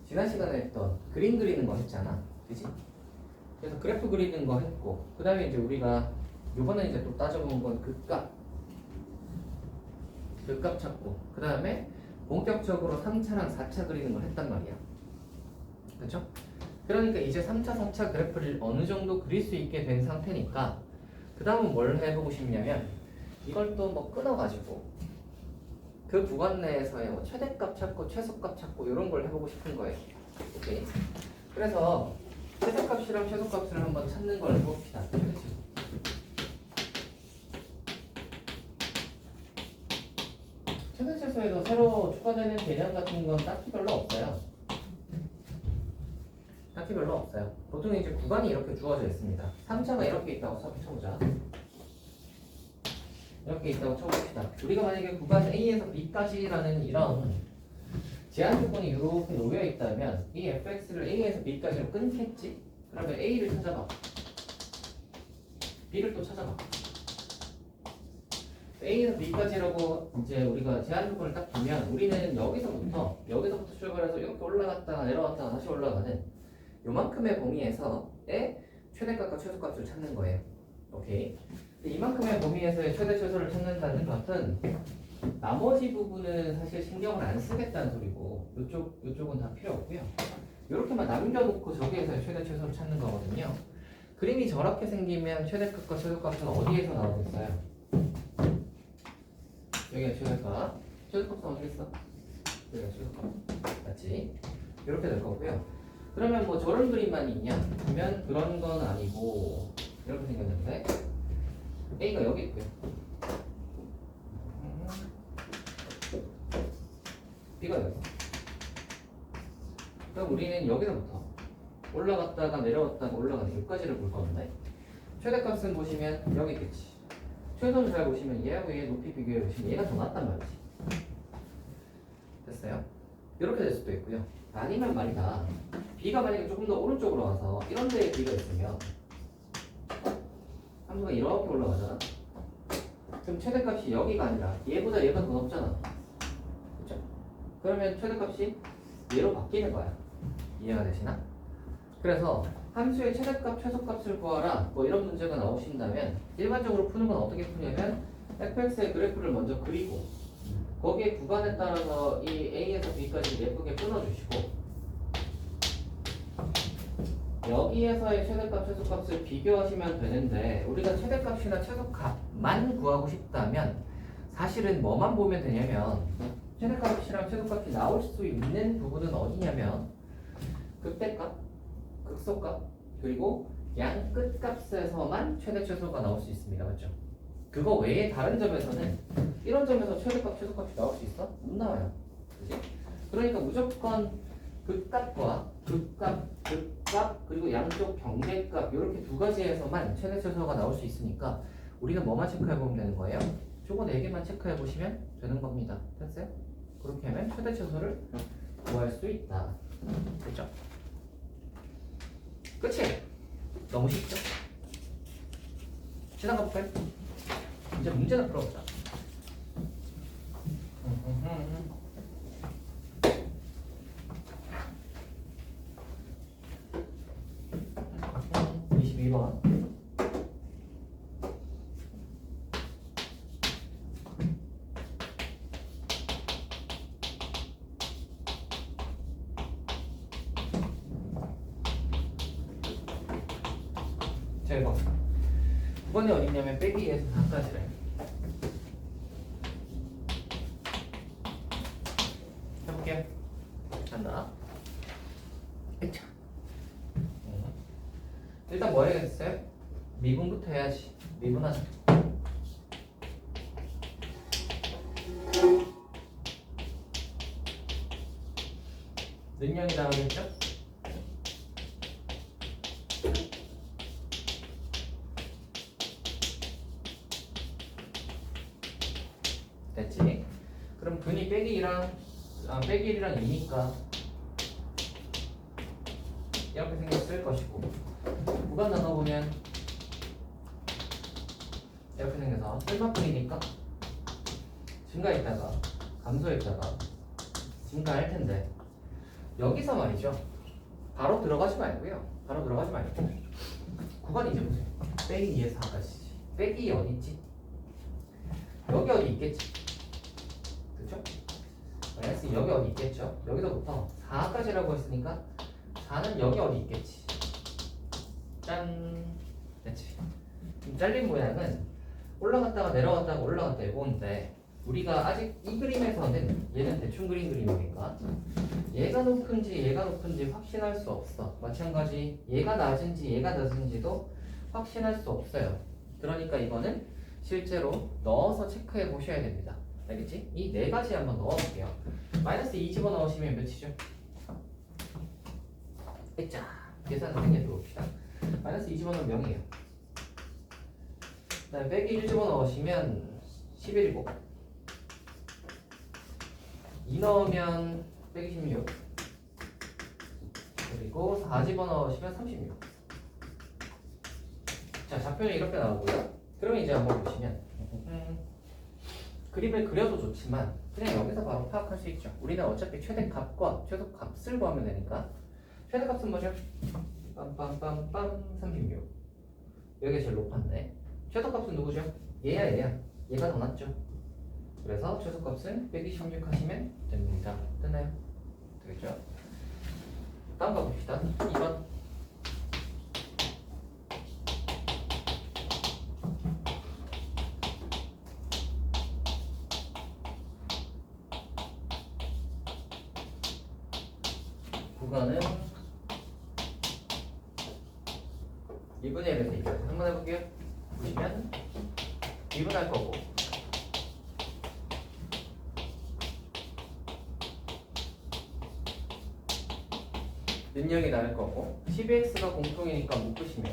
지난 시간에 했던 그림 그리는 거 했잖아. 그치? 그래서 그래프 그리는 거 했고 그 다음에 이제 우리가 요번에 이제 또 따져본 건 극값 찾고 그 다음에 본격적으로 3차랑 4차 그리는 걸 했단 말이야. 그렇죠? 그러니까 이제 3차, 4차 그래프를 어느 정도 그릴 수 있게 된 상태니까 그 다음은 뭘 해보고 싶냐면 이걸 또 뭐 끊어가지고 그 구간 내에서의 뭐 최대값 찾고 최소값 찾고 이런 걸 해보고 싶은 거예요. 오케이? 그래서 최대값이랑 최소값을 한번 찾는 걸 해봅시다. 최대 최소에도 새로 추가되는 개념 같은 건 딱히 별로 없어요. 보통 이제 구간이 이렇게 주어져 있습니다. 3차가 이렇게 있다고 쳐보자. 이렇게 있다고 쳐봅시다. 우리가 만약에 구간 A에서 B까지라는 이런 제한 조건이 이렇게 놓여 있다면 이 fx를 A에서 B까지로 끊겠지? 그러면 A를 찾아봐. B를 또 찾아봐. A에서 B까지라고 이제 우리가 제한 조건을 딱 두면 우리는 여기서부터 출발해서 이렇게 올라갔다가 내려왔다가 다시 올라가는 요만큼의 범위에서의 최대값과 최소값을 찾는 거예요. 오케이. 이만큼의 범위에서의 최대 최소를 찾는다는 것은 나머지 부분은 사실 신경을 안 쓰겠다는 소리고 이쪽은 다 필요 없고요. 이렇게만 남겨놓고 저기에서의 최대 최소를 찾는 거거든요. 그림이 저렇게 생기면 최대값과 최소값은 어디에서 나오겠어요? 여기가 최대값. 최소값은 어디 있어? 여기가 최소값. 맞지? 이렇게 될 거고요. 그러면 뭐 저런 그림만 있냐? 그러면 그런 건 아니고 이렇게 생겼는데 A가 여기 있고요. B가 여기. 그럼 우리는 여기서부터 올라갔다가 내려왔다가 올라가는 여기까지를 볼 건데 최대값은 보시면 여기 있겠지. 최소는 잘 보시면 얘하고 얘 높이 비교해 보시면 얘가 더 낫단 말이지. 됐어요? 이렇게 될 수도 있고요. 아니면 말이다. B가 만약에 조금 더 오른쪽으로 와서 이런 데에 B가 있으면 함수가 이렇게 올라가잖아. 그럼 최대값이 여기가 아니라 얘보다 얘가 더 높잖아. 그쵸? 그러면 최대값이 얘로 바뀌는 거야. 이해가 되시나? 그래서 함수의 최대값, 최소값을 구하라 뭐 이런 문제가 나오신다면 일반적으로 푸는 건 어떻게 푸냐면 fx의 그래프를 먼저 그리고 거기에 구간에 따라서 이 a에서 b까지 예쁘게 끊어주시고 여기에서의 최대값, 최소값을 비교하시면 되는데 우리가 최대값이나 최소값만 구하고 싶다면 사실은 뭐만 보면 되냐면 최대값이랑 최소값이 나올 수 있는 부분은 어디냐면 극대값, 극소값 그리고 양 끝값에서만 최대, 최소가 나올 수 있습니다. 맞죠? 그거 외에 다른 점에서는 이런 점에서 최대값, 최소값이 나올 수 있어? 못 나와요. 그치? 그러니까 무조건 극값과 극값 그리고 양쪽 경계값 이렇게 두 가지에서만 최대, 최소가 나올 수 있으니까 우리는 뭐만 체크해 보면 되는 거예요? 저거 4개만 체크해 보시면 되는 겁니다. 됐어요? 그렇게 하면 최대, 최소를 구할 수 있다. 됐죠? 끝이 너무 쉽죠? 지나가 볼까요? 이제 문제나 풀어보자. 음. 22번. 자, 1번. 9번이 어딨냐면 빼기 2에서 4까지래. 해볼게요. 간다. 에차. 일단 뭐 해야겠어요? 미분부터 해야지. 미분하자. 능력이 나오겠죠? 됐지? 그럼 분이 빼기 1이랑 2니까 이렇게 생겼을 것이고 구간 나눠보면 이렇게 생겨서 쓸만큼이니까 증가했다가 감소했다가 증가할 텐데 여기서 말이죠. 바로 들어가지 말고요. 바로 들어가지 말고 구간 이제 보세요. 빼기 2에서 4까지. 빼기 어디 있지? 여기 어디 있겠지? 그쵸? 마이너스 여기 어디 있겠죠? 여기서부터 4까지라고 했으니까 4는 여기 어디 있겠지? 짠! 됐지? 잘린 모양은 올라갔다가 내려갔다가 올라갔다 이건데 우리가 아직 이 그림에서는 얘는 대충 그린 그림이니까 얘가 높은지 확신할 수 없어. 마찬가지 얘가 낮은지 얘가 낮은지도 확신할 수 없어요. 그러니까 이거는 실제로 넣어서 체크해 보셔야 됩니다. 알겠지? 이 네 가지 한번 넣어볼게요. 마이너스 2 집어넣으시면 몇이죠? 자, 계산을 생겨봅시다. 마이너스 2 집어넣으면 0이에요. 그 다음에 빼기 1 집어넣으시면 11이고 2 넣으면 빼기 16 그리고 4 집어넣으시면 36. 자, 좌표는 이렇게 나오고요. 그럼 이제 한번 보시면 그림을 그려도 좋지만 그냥 여기서 바로 파악할 수 있죠. 우리는 어차피 최대값과 최소값을 구하면 되니까 최대값은 뭐죠? 빰빰빰빰 36. 여기가 제일 높았네. 최소값은 누구죠? 얘야. 얘가 더 낮죠. 그래서 최소값은 126 하시면 됩니다. 됐나요? 되겠죠? 다음 거 봅시다. 2번. 구간은 2분의 1에서 2까지 한번 해볼게요. 보시면 2분할 거고 능력이 나을 거고 12x가 공통이니까 묶으시면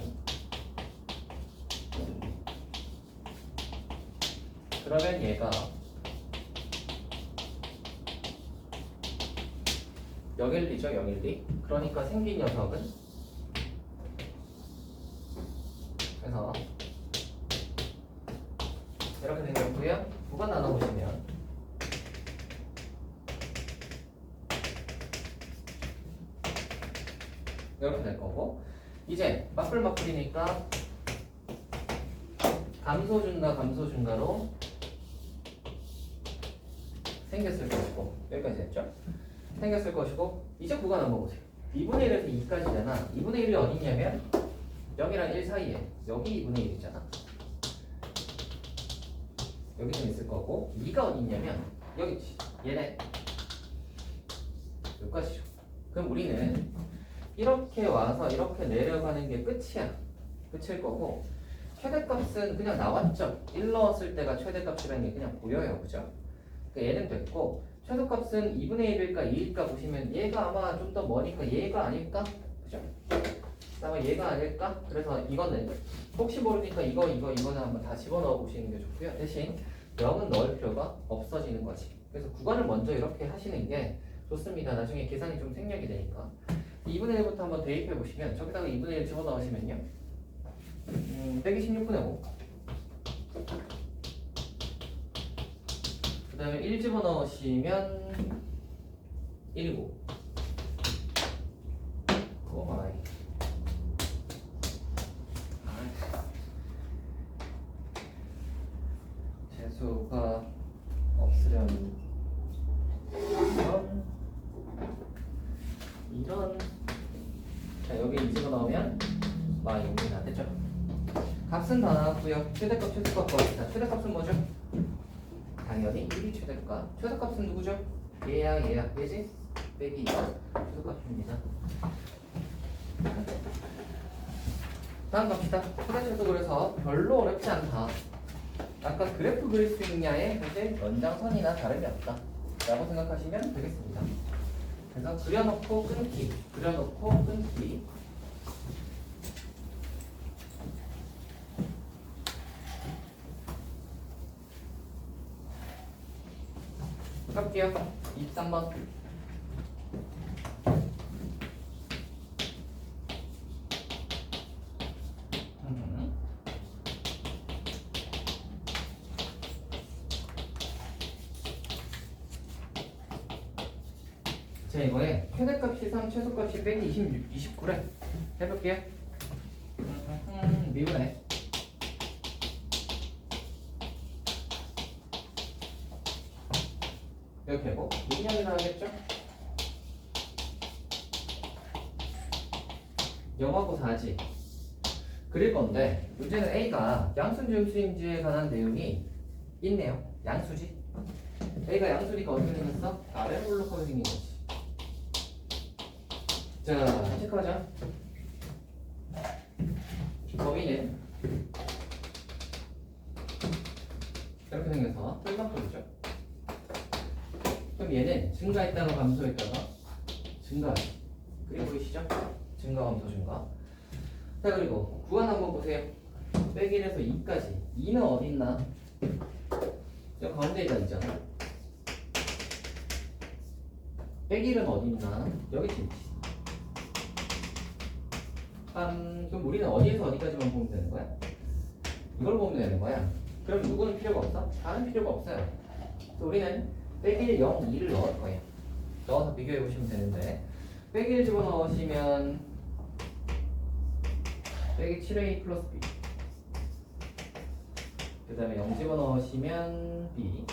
그러면 얘가 012죠. 012. 그러니까 생긴 녀석은 그래서 이렇게 생겼고 이렇게 될 거고 이제 맞불이니까 감소 증가로 생겼을 것이고 여기까지 됐죠? 생겼을 것이고 이제 구간 한번 보세요. 2분의 1에서 2까지잖아. 2분의 1이 어디 있냐면 여기랑 1 사이에 여기 2분의 1 있잖아. 여기 좀 있을 거고 2가 어디 있냐면 여기 있지. 얘네 여기까지죠. 그럼 우리는 이렇게 와서 이렇게 내려가는 게 끝이야. 끝일 거고 최대값은 그냥 나왔죠. 1 넣었을 때가 최대값이라는 게 그냥 보여요. 그죠? 그러니까 얘는 됐고 최소값은 2분의 1일까 2일까 보시면 얘가 아마 좀 더 머니까 얘가 아닐까? 그죠? 아마 얘가 아닐까? 그래서 이거는 혹시 모르니까 이거는 한번 다 집어넣어 보시는 게 좋고요. 대신 0은 넣을 필요가 없어지는 거지. 그래서 구간을 먼저 이렇게 하시는 게 좋습니다. 나중에 계산이 좀 생략이 되니까 2분의 1부터 한번 대입해 보시면 저기다가 2분의 1 집어넣으시면요 빼기 16분의 5 그 다음에 1 집어넣으시면 1이고 오마이 재수가 없으려면 이런 자 여기 2 집어넣으면 마이입니다. 됐죠? 값은 다 나왔고요. 최대값 최소값 자 최대값은 뭐죠? 당연히 1이 최대값. 최소값은 누구죠? 얘야 얘지? 빼기 2가 최소값입니다. 다음 갑시다. 초대체도 그래서 별로 어렵지 않다. 아까 그래프 그릴 수 있냐에 사실 연장선이나 다름이 없다 라고 생각하시면 되겠습니다. 그래서 그려놓고 끊기 할게요. 23번 자 이거에 최대값이 3 최소값이 빼기 29래 해볼게요. 미분해 이렇게 하고 미분하게 나오겠죠? 0하고 4지 그릴 건데 문제는 A가 양수인지 음수인지에 관한 내용이 있네요. 양수지 A가 양수니까 어떻게 생겼어? 아래로 올라가게 생긴 거지. 자 체크하자. 범위는 이렇게 생겨서 뿔방울이죠. 그럼 얘는 증가했다가 감소했다가 증가. 그리고 보이시죠? 증가 감소 증가. 자 그리고 구간 한번 보세요. 빼기 1에서 2까지 2는 어디 있나? 여기 가운데에다 있잖아. 빼기 1은 어디 있나? 여기 있지. 그럼 우리는 어디에서 어디까지만 보면 되는 거야? 이걸 보면 되는 거야. 그럼 누구는 필요가 없어? 다는 필요가 없어요. 그래서 우리는 빼기 1, 0, 2를 넣을 거예요. 넣어서 비교해 보시면 되는데 빼기 1 집어넣으시면 빼기 7a 플러스 b 그 다음에 0 집어넣으시면 b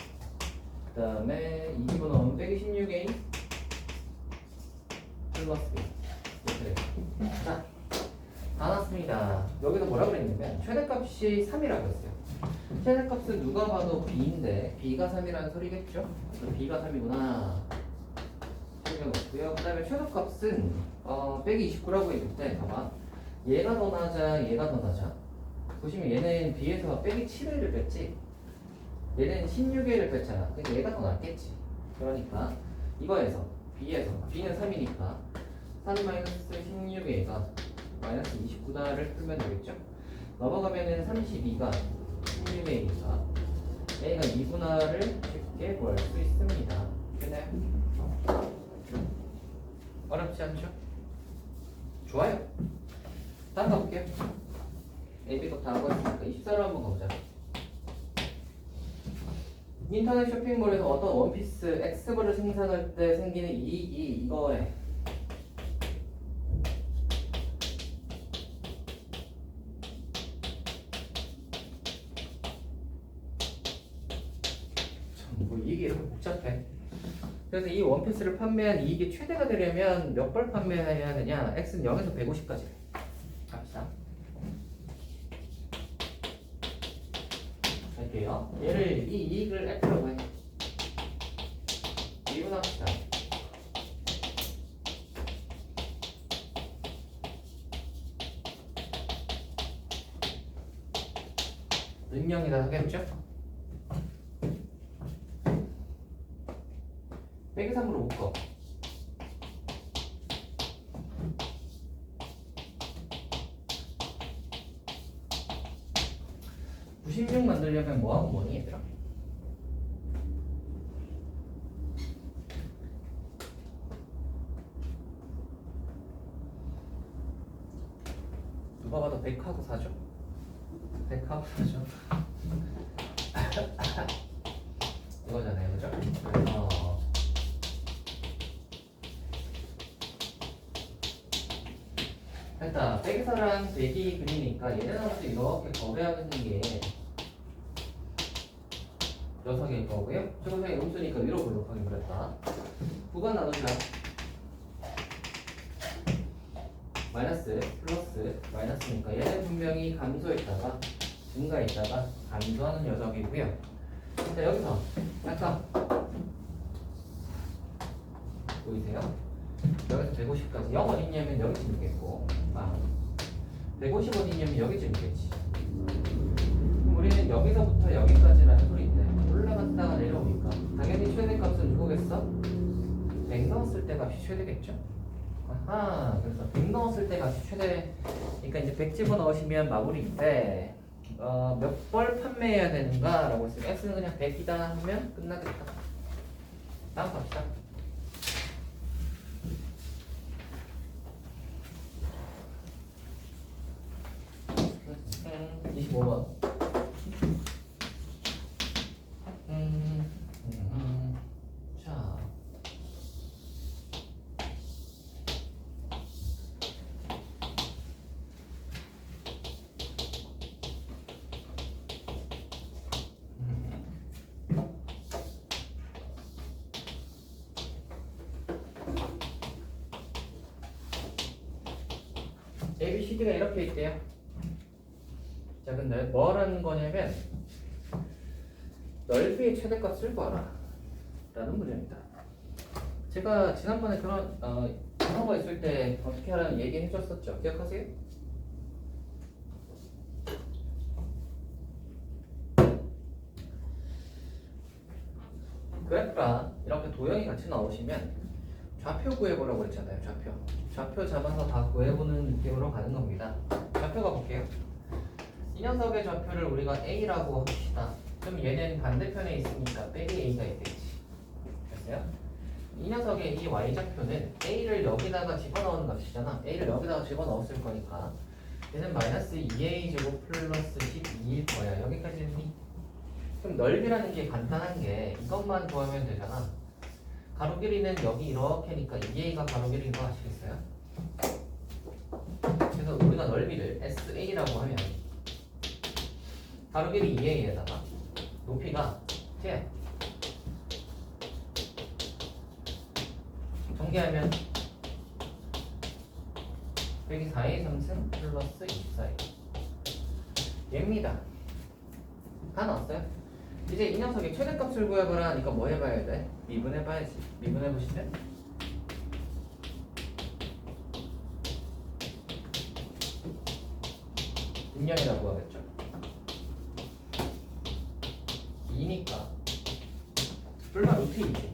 그 다음에 2 집어넣으면 빼기 16a 플러스 b 이렇게 돼요. 자, 다 났습니다. 여기서 뭐라 그랬냐면 최대값이 3이라고 했어요. 최대값은 누가 봐도 b인데 b가 3이라는 소리겠죠? 그래서 b가 3이구나 챙겨놓고요. 그 다음에 최소값은 빼기 29라고 했을 때 봐봐 얘가 더 낮아 얘가 더 낮아. 보시면 얘는 b에서 빼기 7회를 뺐지 얘는 16회를 뺐잖아. 그러니까 얘가 더 낫겠지. 그러니까 이거에서 b에서 b는 3이니까 3-16회가 마이너스 29다를 풀면 되겠죠? 넘어가면은 32가 16회니까 A가 2분할을 쉽게 구할 수 있습니다. 됐나요? 어렵지 않죠? 좋아요. 다음 가볼게요. A, B 거다 하고 있으니까 24로 한번 가보자. 인터넷 쇼핑몰에서 어떤 원피스 X벌을 생산할 때 생기는 이익이 이거에 그래서 이 원피스를 판매한 이익이 최대가 되려면 몇 벌 판매해야 되냐? x는 0에서 150까지 갑시다. 할게요. 얘를 이 이익을 x라고 해. 미분합시다. 능력이다 하겠죠? 빼기 3으로 묶어. 96 만들려면 뭐하고 뭐니 얘들아? 누가 봐도 100하고 4죠? 100하고 4죠? 이거잖아요, 그죠? 그래서 일단 빼기사랑 100이 그리니까 얘네들하고 이렇게 거래하는 게 녀석일 거고요. 최고상의 음수니까 위로 볼록하게 그렸다. 구간 나누자. 마이너스, 플러스, 마이너스니까 얘는 분명히 감소했다가 증가했다가 감소하는 녀석이고요. 자, 여기서 약간 보이세요? 여기서 150까지 0 어딨냐면 여기쯤 있겠고 150 어딨냐면 여기쯤 있겠지. 그럼 우리는 여기서부터 여기까지라는 소리인데 올라갔다가 내려오니까 당연히 최대값은 누구겠어? 100 넣었을 때 값이 최대겠죠? 아하, 그래서 100 넣었을 때 값이 최대. 그러니까 이제 100 집어넣으시면 마무리인데 몇 벌 판매해야 되는가 라고 했으면 x는 그냥 100이다 하면 끝나겠다. 다음 갑시다. 25번. 자. ABCD가 이렇게 있대요. 자, 근데 뭐라는 거냐면 넓이의 최대값을 구하라 라는 문제입니다. 제가 지난번에 그런 거 있을 때 어떻게 하라는 얘기 해줬었죠. 기억하세요? 그래프가 이렇게 도형이 같이 나오시면 좌표 구해보라고 했잖아요. 좌표 잡아서 다 구해보는 느낌으로 가는 겁니다. 좌표가 볼게요. 이 녀석의 좌표를 우리가 A라고 합시다. 그럼 얘는 반대편에 있으니까 빼기 A가 있겠지. 됐어요? 이 녀석의 이 Y좌표는 A를 여기다가 집어넣는 값이잖아. A를 여기다가 집어넣었을 거니까 얘는 마이너스 2A 제곱 플러스 12일 거야. 여기까지는. 그럼 넓이라는 게 간단한 게 이것만 구하면 되잖아. 가로 길이는 여기 이렇게니까 2A가 가로 길이인 거 아시겠어요? 그래서 우리가 넓이를 SA라고 하면 가로 길이 2A에다가 높이가 T 전개하면 빼기 4A 3승 플러스 24A 얘입니다. 다 나왔어요? 이제 이 녀석의 최대값을 구해봐라 하니까 뭐 해봐야 돼? 미분해봐야지. 미분해보시면 분량이라고 하겠죠? 2니까 불만 루트 2지.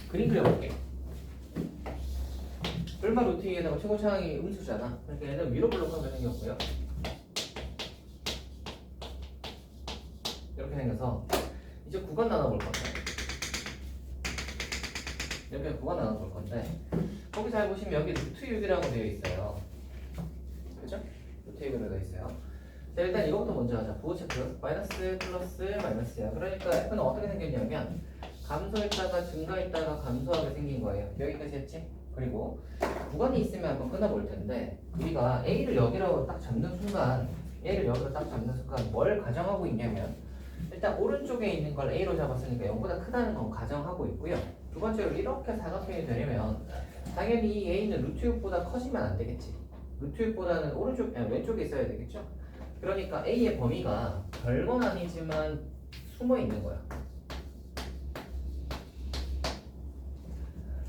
그림 그려볼게. 불만 루트 2에다가 최고차항이 음수잖아. 그러니까 얘는 위로 블록하게 생겼고요. 이렇게 생겨서 이제 구간 나눠볼 건데 이렇게 구간 나눠볼 건데 거기 잘 보시면 여기 루트 6이라고 되어 있어요. 그죠? 루트 6이라고 되어 있어요. 자, 일단 이거부터 먼저 하자. 부호 체크. 마이너스 플러스 마이너스야. 그러니까 F는 어떻게 생겼냐면 감소했다가 증가했다가 감소하게 생긴 거예요. 여기까지 했지? 그리고 구간이 있으면 한번 끊어볼 텐데 우리가 A를 여기라고 딱 잡는 순간 얘를 여기서 딱 잡는 순간 뭘 가정하고 있냐면 일단 오른쪽에 있는 걸 A로 잡았으니까 0보다 크다는 건 가정하고 있고요. 두 번째로 이렇게 사각형이 되려면 당연히 이 A는 루트 6보다 커지면 안 되겠지. 루트 6보다는 왼쪽에 있어야 되겠죠. 그러니까 A의 범위가 별건 아니지만 숨어 있는 거야.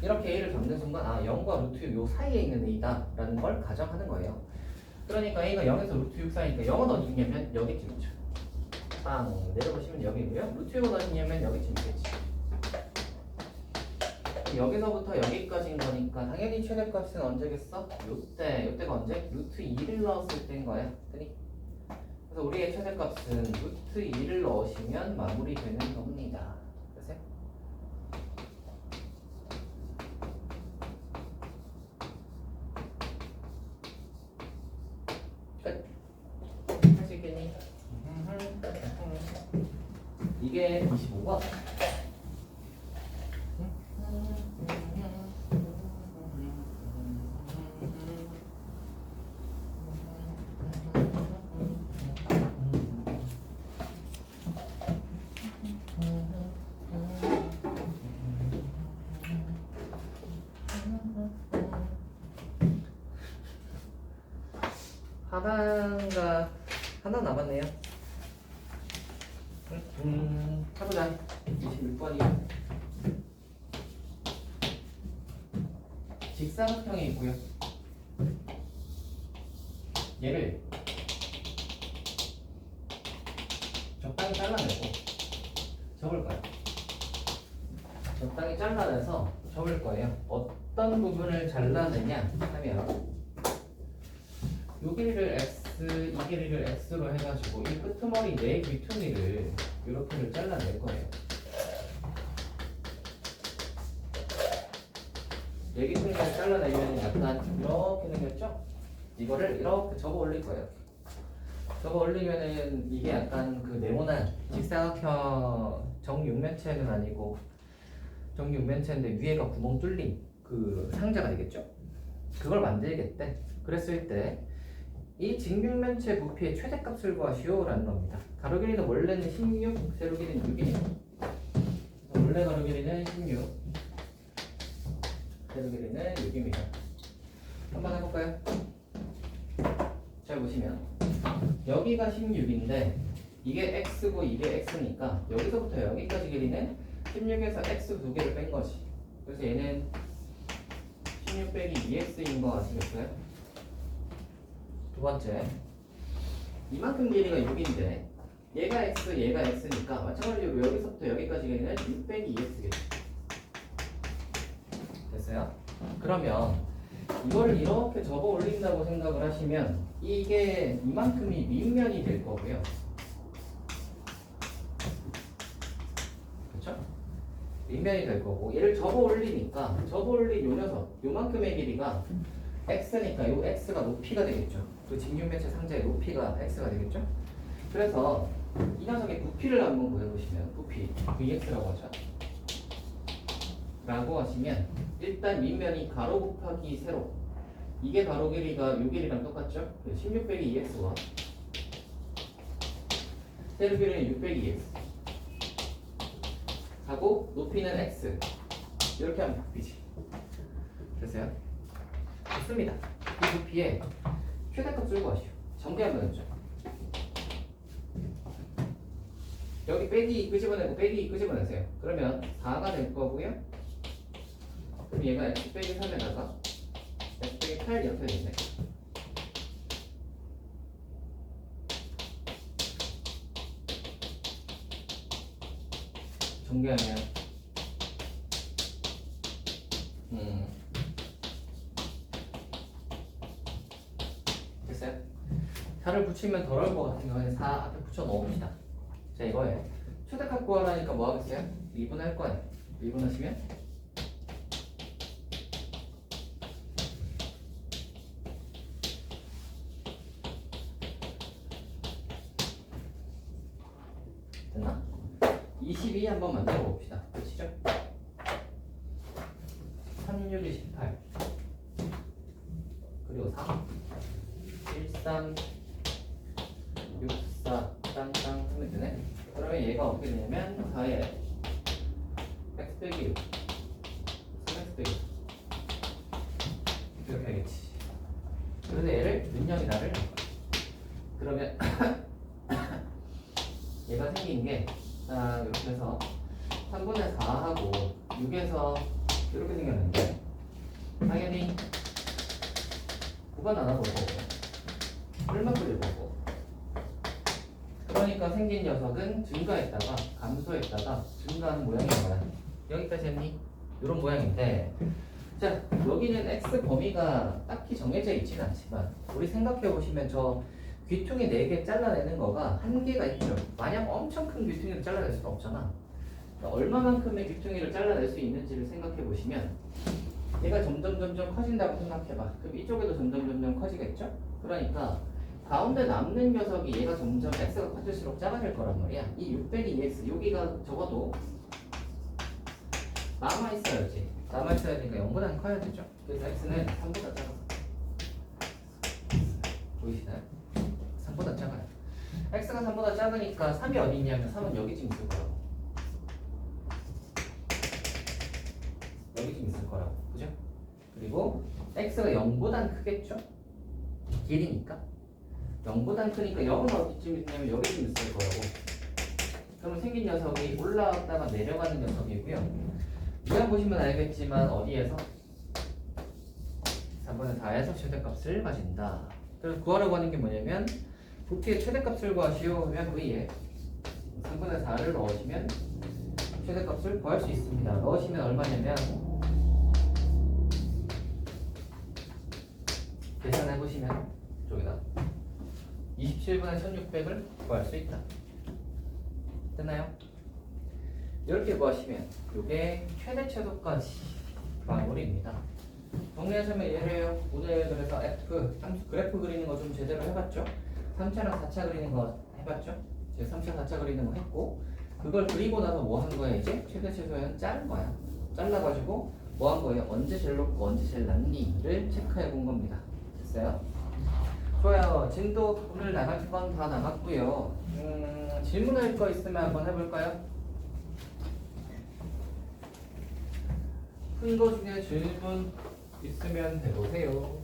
이렇게 A를 잡는 순간 0과 루트 6 요 사이에 있는 A다 라는 걸 가정하는 거예요. 그러니까 A가 0에서 루트 6 사이니까 0은 어디 있냐면 여기쯤이죠. 빵 내려보시면 여기고요. 루트 6은 어디 있냐면 여기쯤이겠지. 여기서부터 여기까지인 거니까 당연히 최대값은 언제겠어? 요때가 언제? 루트 2를 넣었을 때인 거야. 그니? 그래서 우리의 최대값은 루트 2를 넣으시면 마무리되는 겁니다. 됐어요? 끝. 할 수 있겠니? 이게 25번. 하나 남았네요. 해보자. 26번이요. 직사각형이 있고요. 얘를 적당히 잘라내고 접을 거예요. 적당히 잘라내서 접을 거예요. 어떤 부분을 잘라내냐 하면 요 길이를 x, 이 길이를 x로 해가지고 이 끄트머리 네 귀퉁이를 이렇게를 잘라낼 거예요. 네 귀퉁이를 잘라내면 약간 이렇게 생겼죠? 이거를 이렇게 접어 올릴 거예요. 접어 올리면은 이게 약간 그 네모난 직사각형 정육면체는 아니고 정육면체인데 위에가 구멍 뚫린 그 상자가 되겠죠? 그걸 만들겠대. 그랬을 때 이 직육면체 부피의 최대값을 구하시오라는 겁니다. 가로 길이는 원래는 16, 세로 길이는 6이네요. 원래 가로 길이는 16, 세로 길이는 6입니다. 한번 해볼까요? 잘 보시면 여기가 16인데 이게 x고 이게 x니까 여기서부터 여기까지 길이는 16에서 x 두 개를 뺀 거지. 그래서 얘는 16 빼기 2x인 거 아시겠어요? 두 번째, 이만큼 길이가 6인데 얘가 x, 얘가 x니까 마찬가지로 여기서부터 여기까지 길이는 6 빼기 2x겠죠. 됐어요? 그러면 이걸 이렇게 접어 올린다고 생각을 하시면 이게 이만큼이 밑면이 될 거고요. 그렇죠? 밑면이 될 거고 얘를 접어 올리니까 접어 올린 요 녀석 요만큼의 길이가 x니까 요 x가 높이가 되겠죠. 그 직육면체 상자의 높이가 x가 되겠죠. 그래서 이 녀석의 부피를 한번 구해보시면 부피 vx라고 하죠. 라고 하시면 일단 밑면이 가로 곱하기 세로 이게 가로 길이가 요 길이랑 똑같죠. 16 빼기 2x와 세로 길이는 6 빼기 2x 하고 높이는 x 이렇게 하면 부피지. 됐어요? 좋습니다. 이 부피에 최대값을 구하시오. 정리하면 되죠. 여기 빼기 끄집어내고 빼기 끄집어내세요. 그러면 4가 될 거고요. 그럼 얘가 x 빼기 3에다가 x 빼기 8 옆에 있네. 정리하면 됐어요? 4를 붙이면 덜 올 것 같은 거는 4 앞에 붙여 넣읍시다. 자, 이거예요. 최대값 구하라니까 뭐 하겠어요? 2분 할 거예요. 2분 하시면 됐나? 22 한번 만들어 봅시다. 그치죠? 36, 28 그리고 4 13 그러면 얘가 어떻게 되냐면 4에 x 빼기 6 3x 빼기 6 이렇게 되겠지. 그래서 얘를 능력이다를 그러면 얘가 생긴 게 자, 이렇게 해서 3분의 4하고 6에서 이렇게 생겼는데 당연히 구간 하나 보고 뿔막을 보고 그러니까 생긴 녀석은 증가했다가 감소했다가 증가하는 모양인 거야. 여기까지 했니? 이런 모양인데 자 여기는 x 범위가 딱히 정해져 있지는 않지만 우리 생각해 보시면 저 귀퉁이 4개 잘라내는 거가 한계가 있죠. 만약 엄청 큰 귀퉁이를 잘라낼 수는 없잖아. 그러니까 얼마만큼의 귀퉁이를 잘라낼 수 있는지를 생각해 보시면 얘가 점점 커진다고 생각해봐. 그럼 이쪽에도 점점 커지겠죠? 그러니까 가운데 남는 녀석이 얘가 점점 x가 커질수록 작아질 거란 말이야. 이 6 빼기 2x 여기가 적어도 남아있어야지. 남아있어야 되니까 0보다는 커야 되죠. 그래서 x는 3보다 작아. 보이시나요? 3보다 작아요. x가 3보다 작으니까 3이 어디 있냐면 3은 여기 지금 있을 거라고. 여기 지금 있을 거라고. 그죠? 그리고 x가 0보단 크겠죠? 길이니까. 0보단 크니까 0은 어디쯤 있냐면 여기 좀 있을 거라고. 그러면 생긴 녀석이 올라왔다가 내려가는 녀석이고요. 이거 보시면 알겠지만 어디에서? 3분의 4에서 최대값을 가진다. 그래서 구하라고 하는 게 뭐냐면 부피의 최대값을 구하시오 하면 V에 3분의 4를 넣으시면 최대값을 구할 수 있습니다. 넣으시면 얼마냐면 계산해보시면 저기다 27분의 1600을 구할 수 있다. 됐나요? 이렇게 구하시면 이게 최대 최소까지 마무리입니다. 정리하자면 예를 오늘 그래서 F 그래프 그리는 거 좀 제대로 해봤죠? 3차랑 4차 그리는 거 해봤죠? 이제 3차 4차 그리는 거 했고 그걸 그리고 나서 뭐 한 거야 이제? 최대 최소는 자른 거야. 잘라가지고 뭐 한 거예요? 언제 제일 높고 언제 제일 낮니를 체크해 본 겁니다. 됐어요? 좋아요. 진도 오늘 나갈 건 다 나갔고요. 질문할 거 있으면 한번 해볼까요? 큰 거 중에 질문 있으면 해보세요.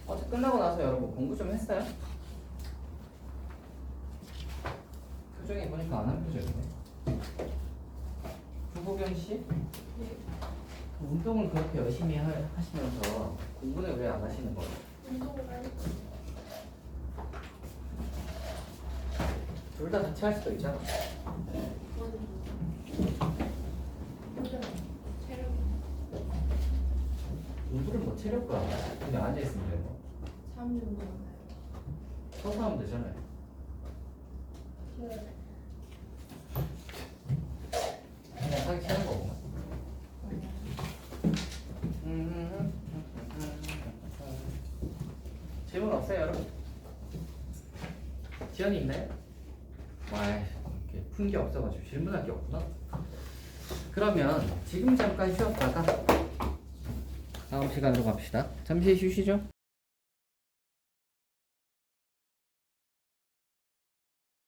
어제 끝나고 나서 여러분 공부 좀 했어요? 표정이 보니까 안 한 표정이네. 조보경 씨? 그 운동을 그렇게 열심히 하시면서 공부는 왜 안 하시는 거예요? 운동을 할 둘 다 같이 할 수도 있잖아. 체력 공부를 뭐 체력과 그냥 앉아있으면 돼요. 3년 전에 서서 하면 되잖아요. 그냥 하기 싫은 거구나. 질문 없어요 여러분? 지연이 있나요? 와 이렇게 푼 게 없어가지고 질문할 게 없구나. 그러면 지금 잠깐 쉬었다가 다음 시간으로 갑시다. 잠시 쉬시죠.